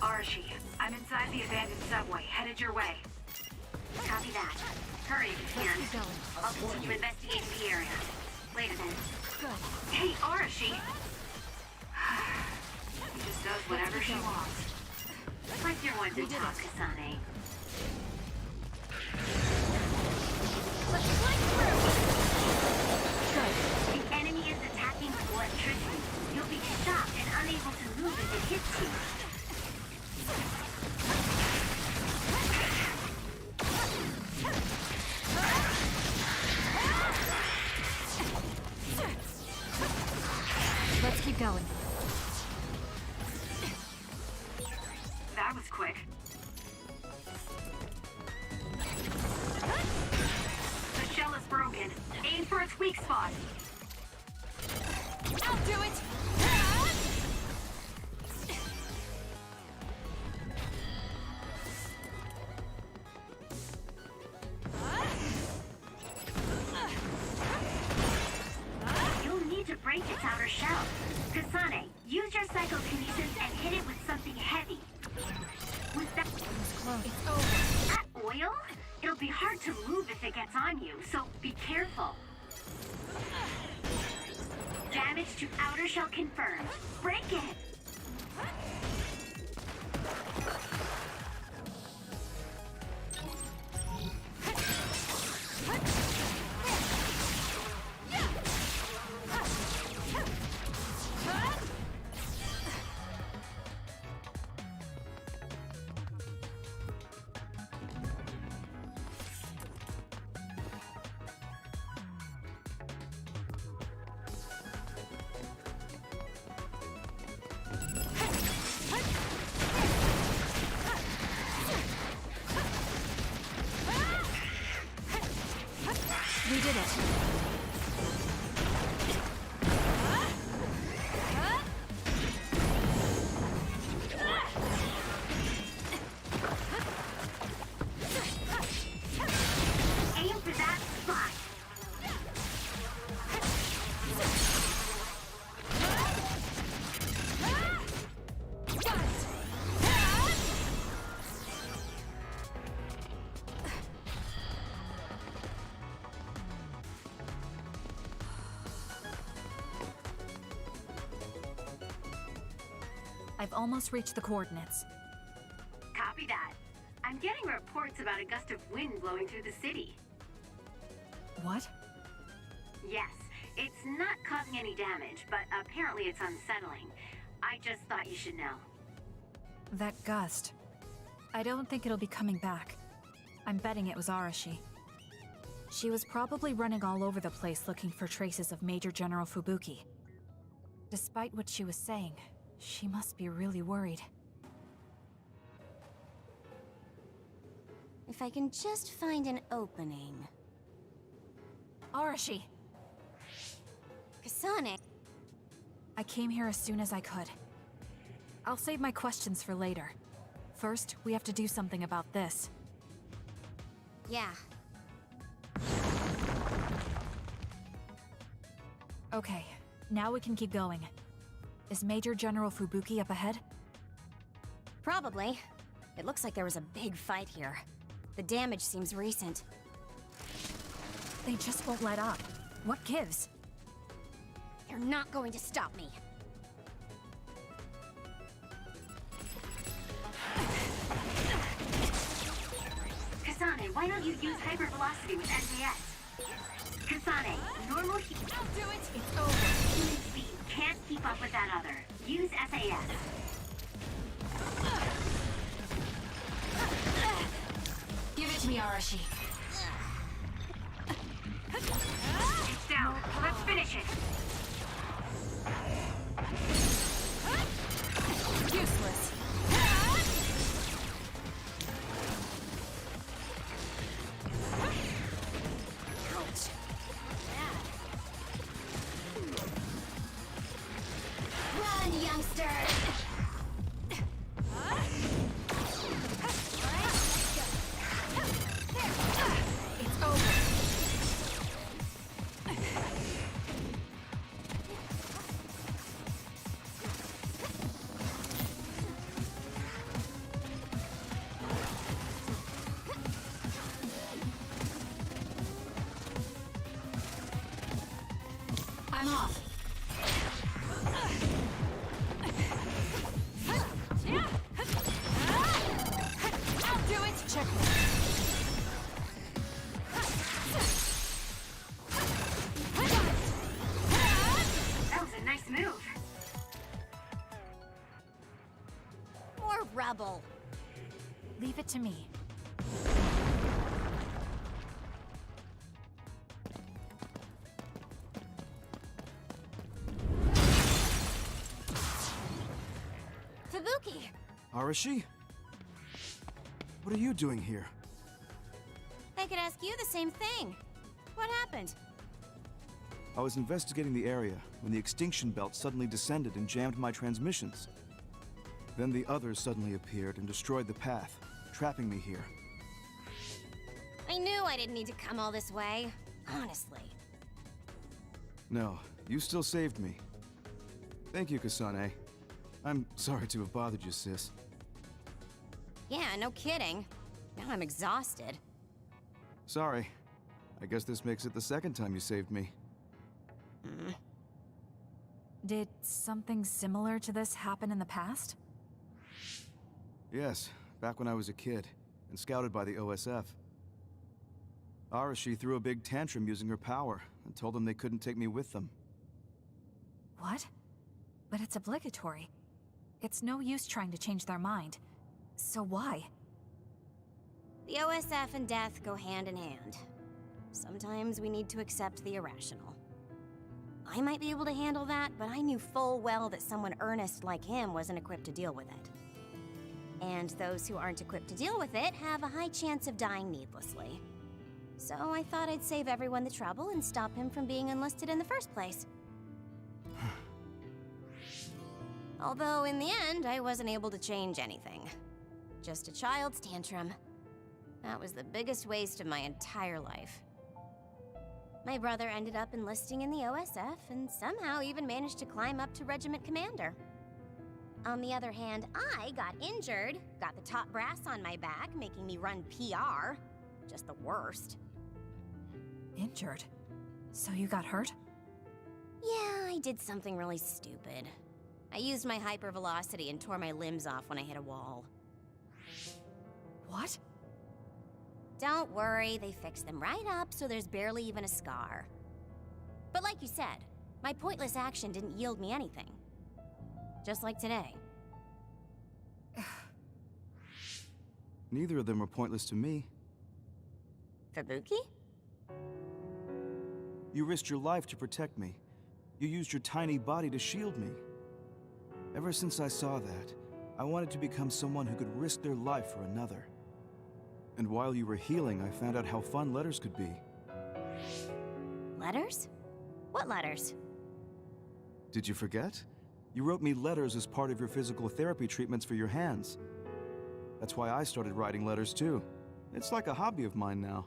Arashi, I'm inside the abandoned subway, headed your way. Copy that. Hurry if you can. I'll continue investigating the area. Later then. Good. Hey, Arashi! She just does whatever she wants. Like you're one to talk, Kasane. Let's fly through! Good. The enemy is attacking with electricity. You'll be shocked and unable to move if it hits you. Let's keep going. That was quick. The shell is broken. Aim for its weak spot. I'll do it! You'll be hard to move if it gets on you, so be careful. Damage to outer shell confirmed. Break it! We did it. Aim for that spot. I've almost reached the coordinates. Copy that. I'm getting reports about a gust of wind blowing through the city. What? Yes, it's not causing any damage, but apparently it's unsettling. I just thought you should know. That gust. I don't think it'll be coming back. I'm betting it was Arashi. She was probably running all over the place looking for traces of Major General Fubuki. Despite what she was saying, she must be really worried. If I can just find an opening. Arashi! Kasane! I came here as soon as I could. I'll save my questions for later. First, we have to do something about this. Yeah. Okay, now we can keep going. Is Major General Fubuki up ahead? Probably. It looks like there was a big fight here. The damage seems recent. They just won't let up. What gives? They're not going to stop me. Kasane, why don't you use hypervelocity with NPS? Kasane, normal heat. I'll do it! It's over! Human speed can't keep up with that other. Use SAS. Give it to me, Arashi. It's down. Let's finish it. Useless. Ouch. Run, youngster! It's over. I'm off. I'll do it. Check. That was a nice move. More rubble. Leave it to me. Fubuki! Arashi? What are you doing here? I could ask you the same thing. What happened? I was investigating the area when the extinction belt suddenly descended and jammed my transmissions. Then the others suddenly appeared and destroyed the path, trapping me here. I knew I didn't need to come all this way. Honestly. No, you still saved me. Thank you, Kasane. I'm sorry to have bothered you, sis. Yeah, no kidding. Now I'm exhausted. Sorry. I guess this makes it the second time you saved me. Did something similar to this happen in the past? Yes, back when I was a kid, and scouted by the OSF. Arashi threw a big tantrum using her power, and told them they couldn't take me with them. What? But it's obligatory. It's no use trying to change their mind. So why? The OSF and death go hand in hand. Sometimes we need to accept the irrational. I might be able to handle that, but I knew full well that someone earnest like him wasn't equipped to deal with it. And those who aren't equipped to deal with it have a high chance of dying needlessly. So I thought I'd save everyone the trouble and stop him from being enlisted in the first place. Although in the end, I wasn't able to change anything. Just a child's tantrum. That was the biggest waste of my entire life. My brother ended up enlisting in the OSF and somehow even managed to climb up to regiment commander. On the other hand, I got injured, got the top brass on my back, making me run PR. Just the worst. Injured? So you got hurt? Yeah, I did something really stupid. I used my hypervelocity and tore my limbs off when I hit a wall. What? Don't worry, they fixed them right up so there's barely even a scar. But like you said, my pointless action didn't yield me anything. Just like today. Neither of them are pointless to me. Fubuki? You risked your life to protect me. You used your tiny body to shield me. Ever since I saw that, I wanted to become someone who could risk their life for another. And while you were healing, I found out how fun letters could be. Letters? What letters? Did you forget? You wrote me letters as part of your physical therapy treatments for your hands. That's why I started writing letters too. It's like a hobby of mine now.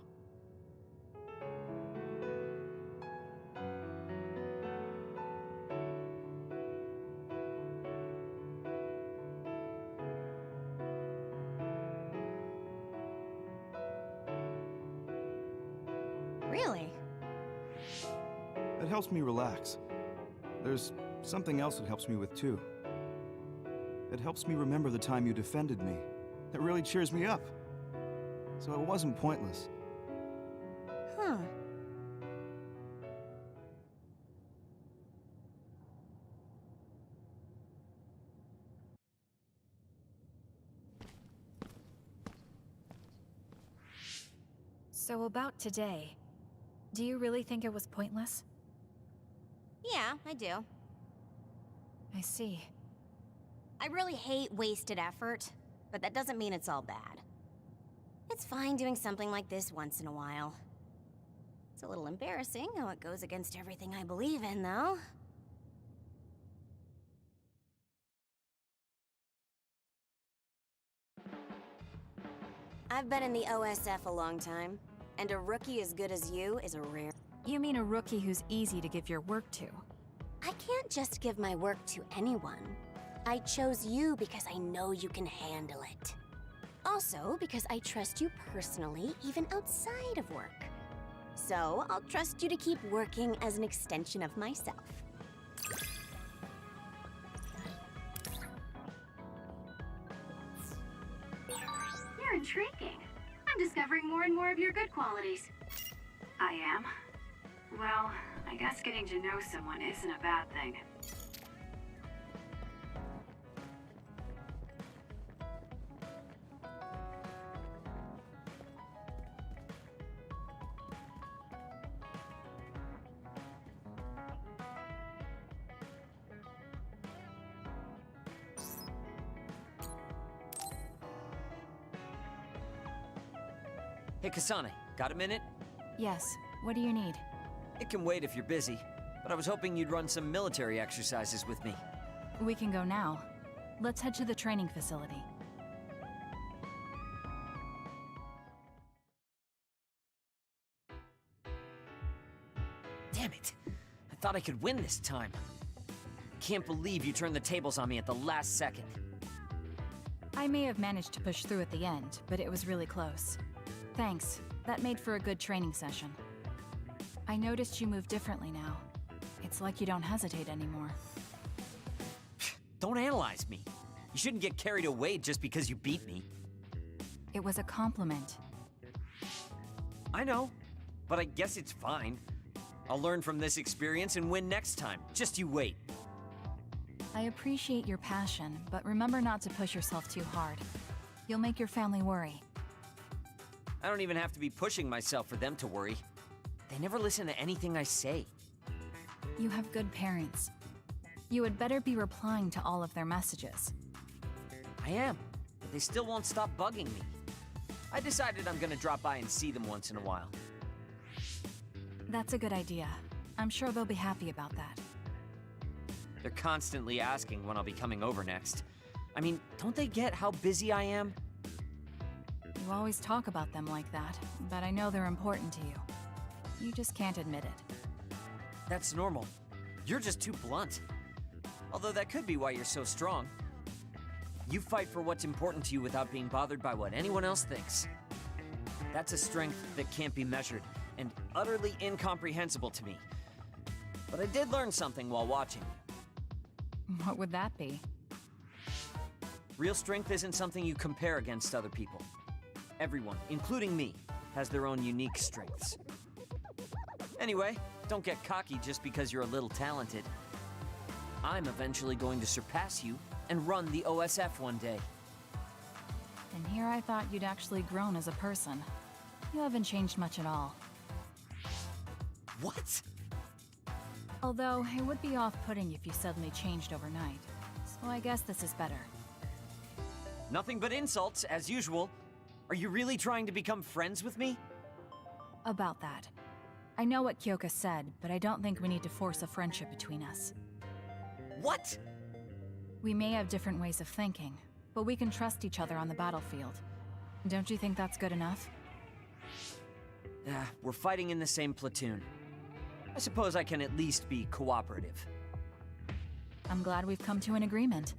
Really? It helps me relax. There's something else it helps me with too. It helps me remember the time you defended me. It really cheers me up. So it wasn't pointless. Huh. So about today, do you really think it was pointless? Yeah, I do. I see. I really hate wasted effort, but that doesn't mean it's all bad. It's fine doing something like this once in a while. It's a little embarrassing how it goes against everything I believe in, though. I've been in the OSF a long time, and a rookie as good as you is a rare... You mean a rookie who's easy to give your work to? I can't just give my work to anyone. I chose you because I know you can handle it. Also, because I trust you personally, even outside of work. So, I'll trust you to keep working as an extension of myself. You're intriguing. I'm discovering more and more of your good qualities. I am. Well, I guess getting to know someone isn't a bad thing. Hey, Kasane, got a minute? Yes. What do you need? It can wait if you're busy, but I was hoping you'd run some military exercises with me. We can go now. Let's head to the training facility. Damn it! I thought I could win this time. Can't believe you turned the tables on me at the last second. I may have managed to push through at the end, but it was really close. Thanks, That made for a good training session. I noticed you move differently now. It's like you don't hesitate anymore. Don't analyze me. You shouldn't get carried away just because you beat me. It was a compliment. I know, but I guess it's fine. I'll learn from this experience and win next time. Just you wait. I appreciate your passion, but remember not to push yourself too hard. You'll make your family worry. I don't even have to be pushing myself for them to worry. They never listen to anything I say. You have good parents. You had better be replying to all of their messages. I am, but they still won't stop bugging me. I decided I'm gonna drop by and see them once in a while. That's a good idea. I'm sure they'll be happy about that. They're constantly asking when I'll be coming over next. I mean, don't they get how busy I am? You always talk about them like that, but I know they're important to you. You just can't admit it. That's normal. You're just too blunt. Although that could be why you're so strong. You fight for what's important to you without being bothered by what anyone else thinks. That's a strength that can't be measured, and utterly incomprehensible to me. But I did learn something while watching. What would that be? Real strength isn't something you compare against other people. Everyone, including me, has their own unique strengths. Anyway, don't get cocky just because you're a little talented. I'm eventually going to surpass you and run the OSF one day. And here I thought you'd actually grown as a person. You haven't changed much at all. What? Although, it would be off-putting if you suddenly changed overnight. So I guess this is better. Nothing but insults, as usual. Are you really trying to become friends with me? About that. I know what Kyoka said, but I don't think we need to force a friendship between us. What? We may have different ways of thinking, but we can trust each other on the battlefield. Don't you think that's good enough? We're fighting in the same platoon. I suppose I can at least be cooperative. I'm glad we've come to an agreement.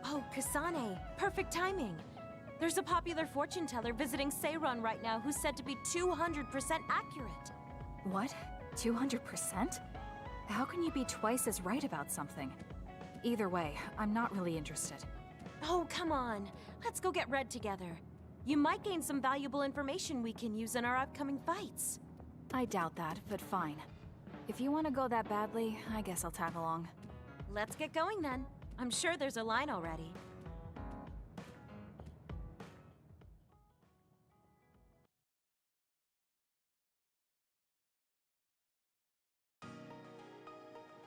Oh, Kasane, perfect timing. There's a popular fortune teller visiting Seiron right now who's said to be 200% accurate. What? 200%? How can you be twice as right about something? Either way, I'm not really interested. Oh, come on. Let's go get Red together. You might gain some valuable information we can use in our upcoming fights. I doubt that, but fine. If you want to go that badly, I guess I'll tag along. Let's get going then. I'm sure there's a line already.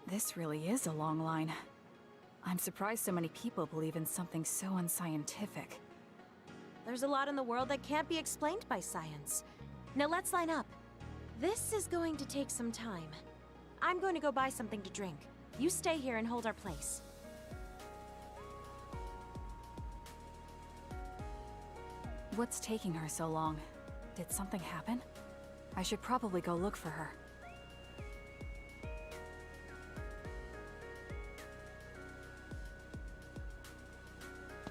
This really is a long line. I'm surprised so many people believe in something so unscientific. There's a lot in the world that can't be explained by science. Now let's line up. This is going to take some time. I'm going to go buy something to drink. You stay here and hold our place. What's taking her so long? Did something happen? I should probably go look for her.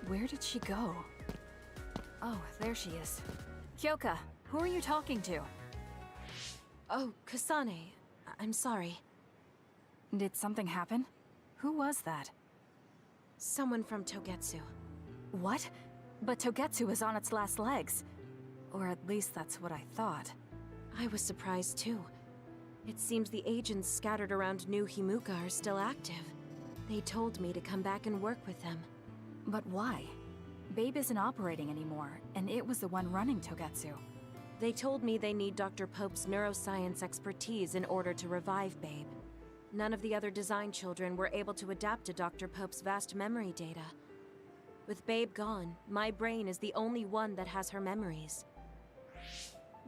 Where did she go? Oh, there she is. Kyoka, Who are you talking to? Oh, Kasane. I'm sorry. Did something happen? Who was that? Someone from Togetsu. What? But Togetsu is on its last legs. Or at least that's what I thought. I was surprised too. It seems the agents scattered around New Himuka are still active. They told me to come back and work with them. But why? Babe isn't operating anymore, and it was the one running Togetsu. They told me they need Dr. Pope's neuroscience expertise in order to revive Babe. None of the other design children were able to adapt to Dr. Pope's vast memory data. With Babe gone, my brain is the only one that has her memories.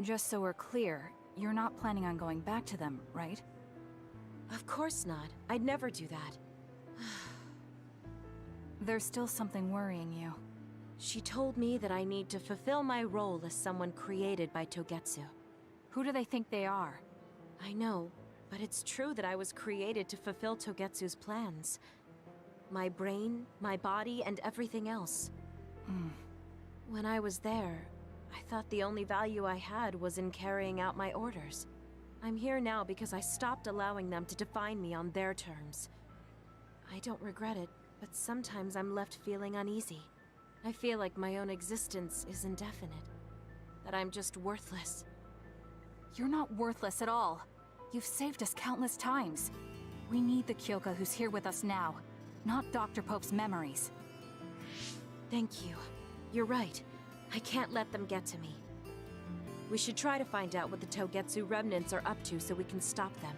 Just so we're clear, you're not planning on going back to them, right? Of course not. I'd never do that. There's still something worrying you. She told me that I need to fulfill my role as someone created by Togetsu. Who do they think they are? I know, but it's true that I was created to fulfill Togetsu's plans. My brain, my body, and everything else. When I was there, I thought the only value I had was in carrying out my orders. I'm here now because I stopped allowing them to define me on their terms. I don't regret it, but sometimes I'm left feeling uneasy. I feel like my own existence is indefinite. That I'm just worthless. You're not worthless at all. You've saved us countless times. We need the Kyoka who's here with us now, not Dr. Pope's memories. Thank you. You're right. I can't let them get to me. We should try to find out what the Togetsu remnants are up to so we can stop them.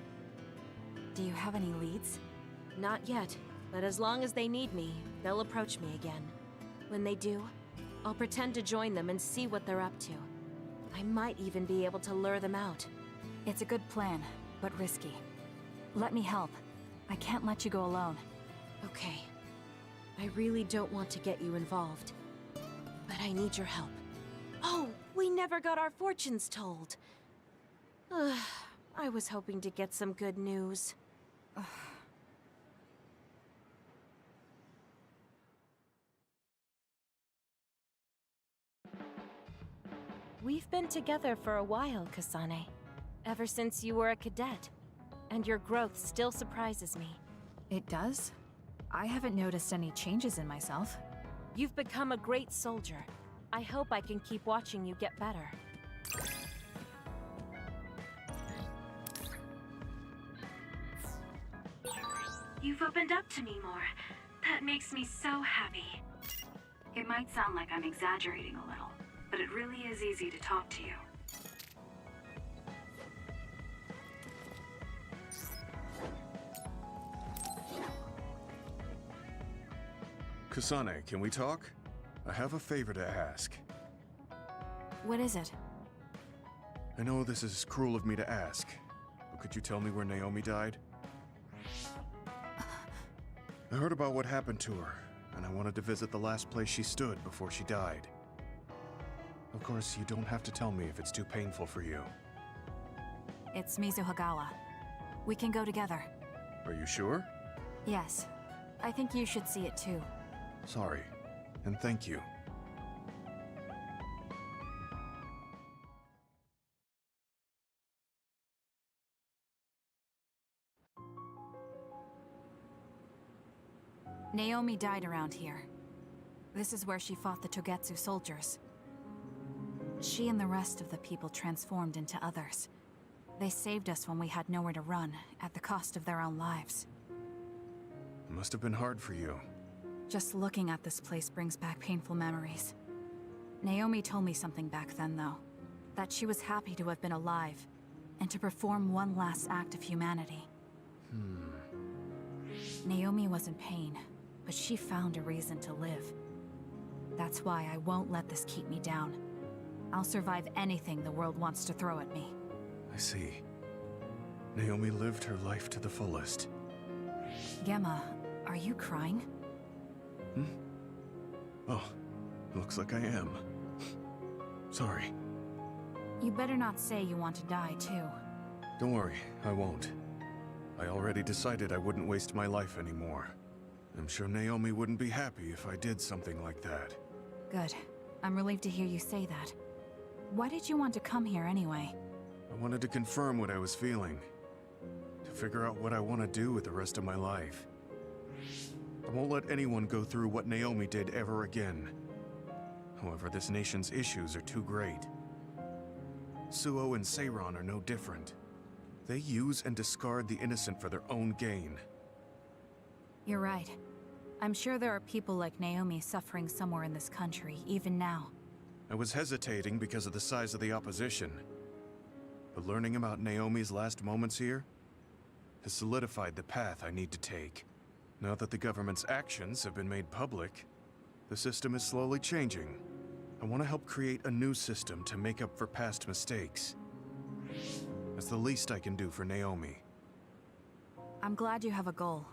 Do you have any leads? Not yet, but as long as they need me, they'll approach me again. When they do, I'll pretend to join them and see what they're up to. I might even be able to lure them out. It's a good plan, but risky. Let me help. I can't let you go alone. Okay. I really don't want to get you involved, but I need your help. Oh, we never got our fortunes told. I was hoping to get some good news. We've been together for a while, Kasane. Ever since you were a cadet. And your growth still surprises me. It does? I haven't noticed any changes in myself. You've become a great soldier. I hope I can keep watching you get better. You've opened up to me more. That makes me so happy. It might sound like I'm exaggerating a little, but it really is easy to talk to you. Kasane, can we talk? I have a favor to ask. What is it? I know this is cruel of me to ask, but could you tell me where Naomi died? I heard about what happened to her, and I wanted to visit the last place she stood before she died. Of course, you don't have to tell me if it's too painful for you. It's Mizuhagawa. We can go together. Are you sure? Yes. I think you should see it too. Sorry, and thank you. Naomi died around here. This is where she fought the Togetsu soldiers. She and the rest of the people transformed into others. They saved us when we had nowhere to run, at the cost of their own lives. It must have been hard for you. Just looking at this place brings back painful memories. Naomi told me something back then, though. That she was happy to have been alive, and to perform one last act of humanity. Naomi was in pain, but she found a reason to live. That's why I won't let this keep me down. I'll survive anything the world wants to throw at me. I see. Naomi lived her life to the fullest. Gemma, are you crying? Oh, looks like I am. Sorry. You better not say you want to die, too. Don't worry, I won't. I already decided I wouldn't waste my life anymore. I'm sure Naomi wouldn't be happy if I did something like that. Good. I'm relieved to hear you say that. Why did you want to come here anyway? I wanted to confirm what I was feeling. To figure out what I want to do with the rest of my life. I won't let anyone go through what Naomi did ever again. However, this nation's issues are too great. Suo and Seiron are no different. They use and discard the innocent for their own gain. You're right. I'm sure there are people like Naomi suffering somewhere in this country, even now. I was hesitating because of the size of the opposition. But learning about Naomi's last moments here has solidified the path I need to take. Now that the government's actions have been made public, the system is slowly changing. I want to help create a new system to make up for past mistakes. That's the least I can do for Naomi. I'm glad you have a goal.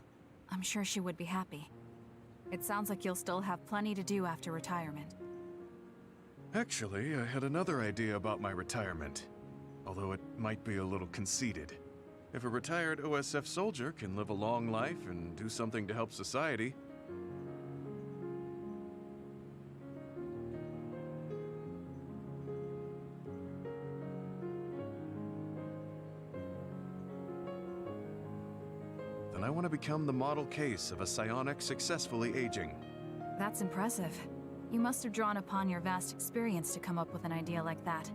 I'm sure she would be happy. It sounds like you'll still have plenty to do after retirement. Actually, I had another idea about my retirement, although it might be a little conceited. If a retired OSF soldier can live a long life and do something to help society, then I want to become the model case of a psionic successfully aging. That's impressive. You must have drawn upon your vast experience to come up with an idea like that.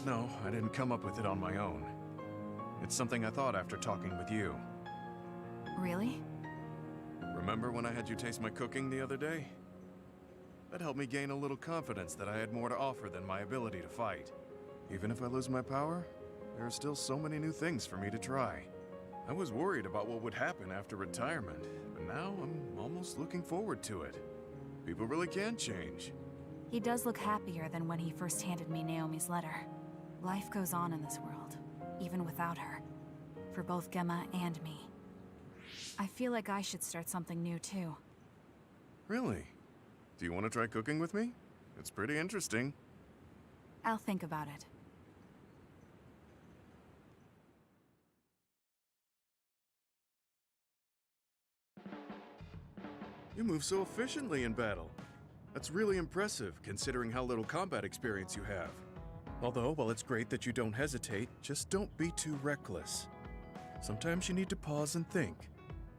No, I didn't come up with it on my own. It's something I thought after talking with you. Really? Remember when I had you taste my cooking the other day? That helped me gain a little confidence that I had more to offer than my ability to fight. Even if I lose my power, there are still so many new things for me to try. I was worried about what would happen after retirement, but now I'm almost looking forward to it. People really can change. He does look happier than when he first handed me Naomi's letter. Life goes on in this world, even without her. For both Gemma and me. I feel like I should start something new too. Really? Do you want to try cooking with me? It's pretty interesting. I'll think about it. You move so efficiently in battle. That's really impressive, considering how little combat experience you have. Although, while it's great that you don't hesitate, just don't be too reckless. Sometimes you need to pause and think.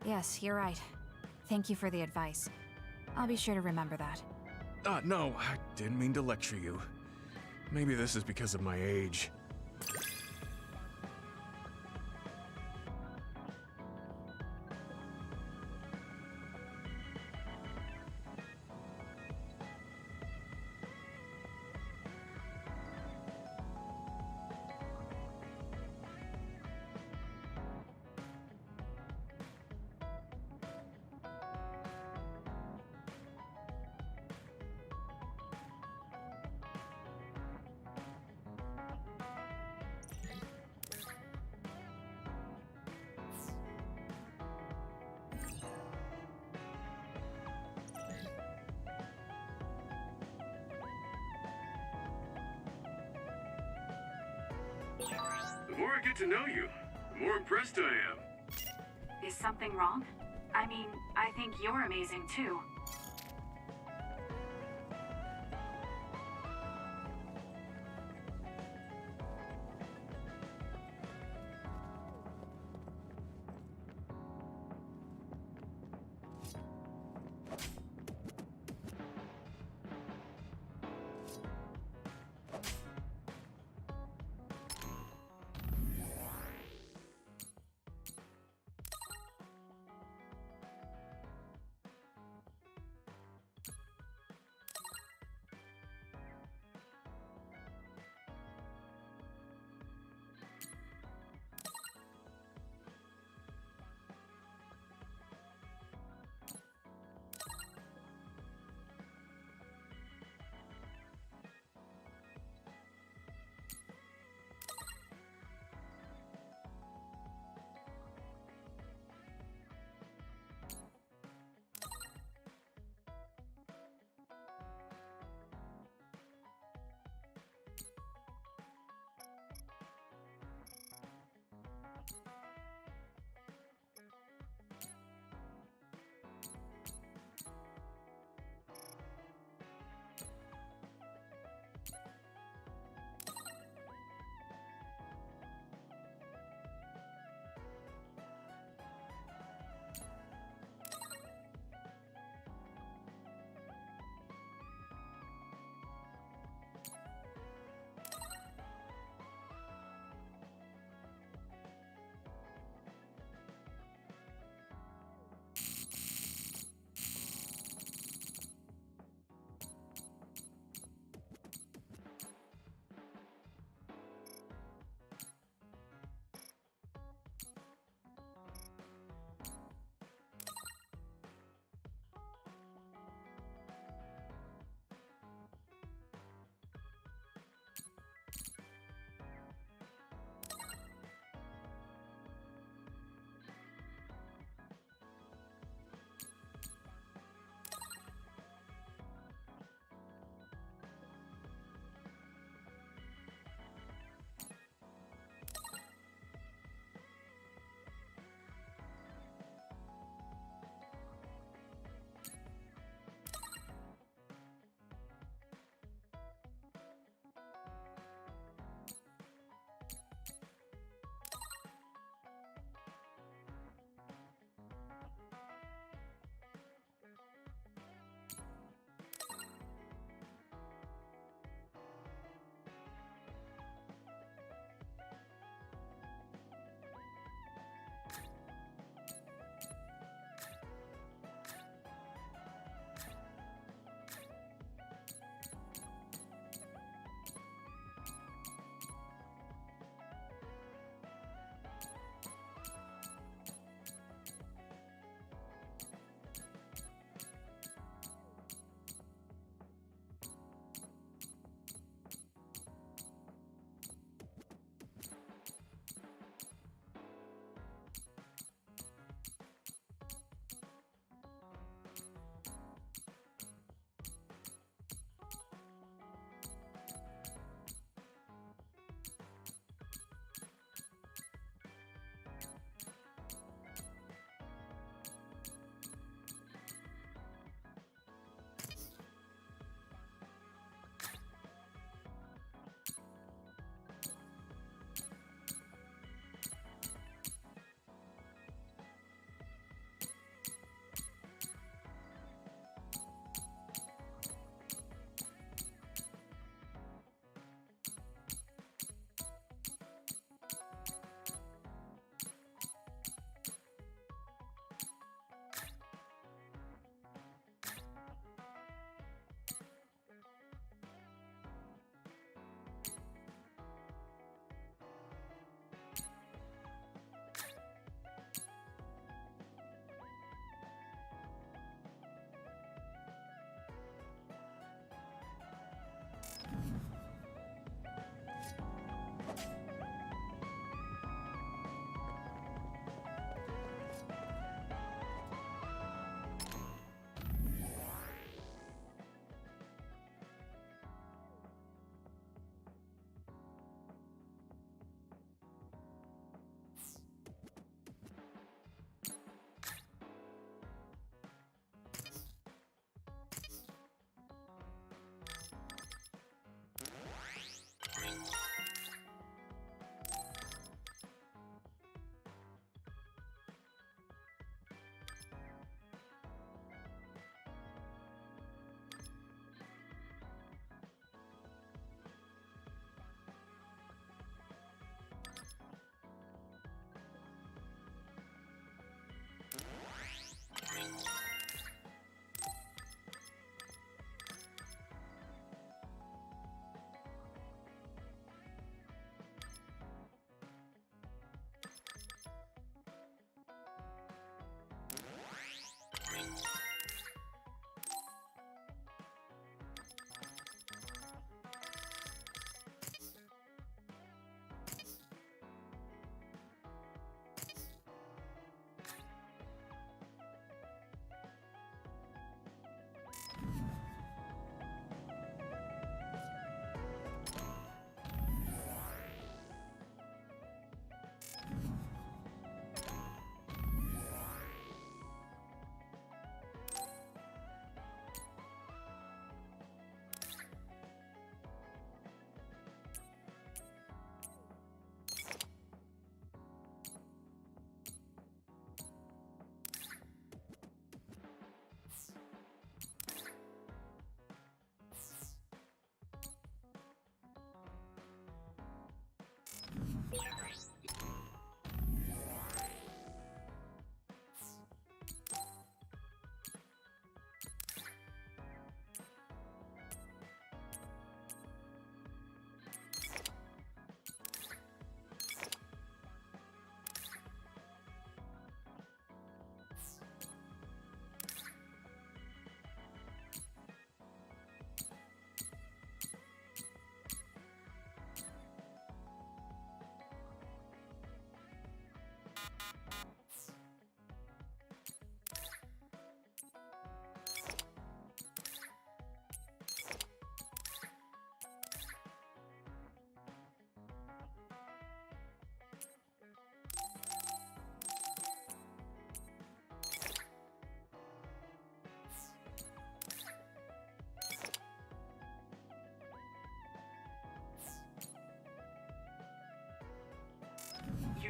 Yes, you're right. Thank you for the advice. I'll be sure to remember that. No, I didn't mean to lecture you. Maybe this is because of my age. The more I get to know you, the more impressed I am. Is something wrong? I mean, I think you're amazing too.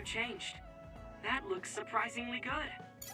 changed. That looks surprisingly good.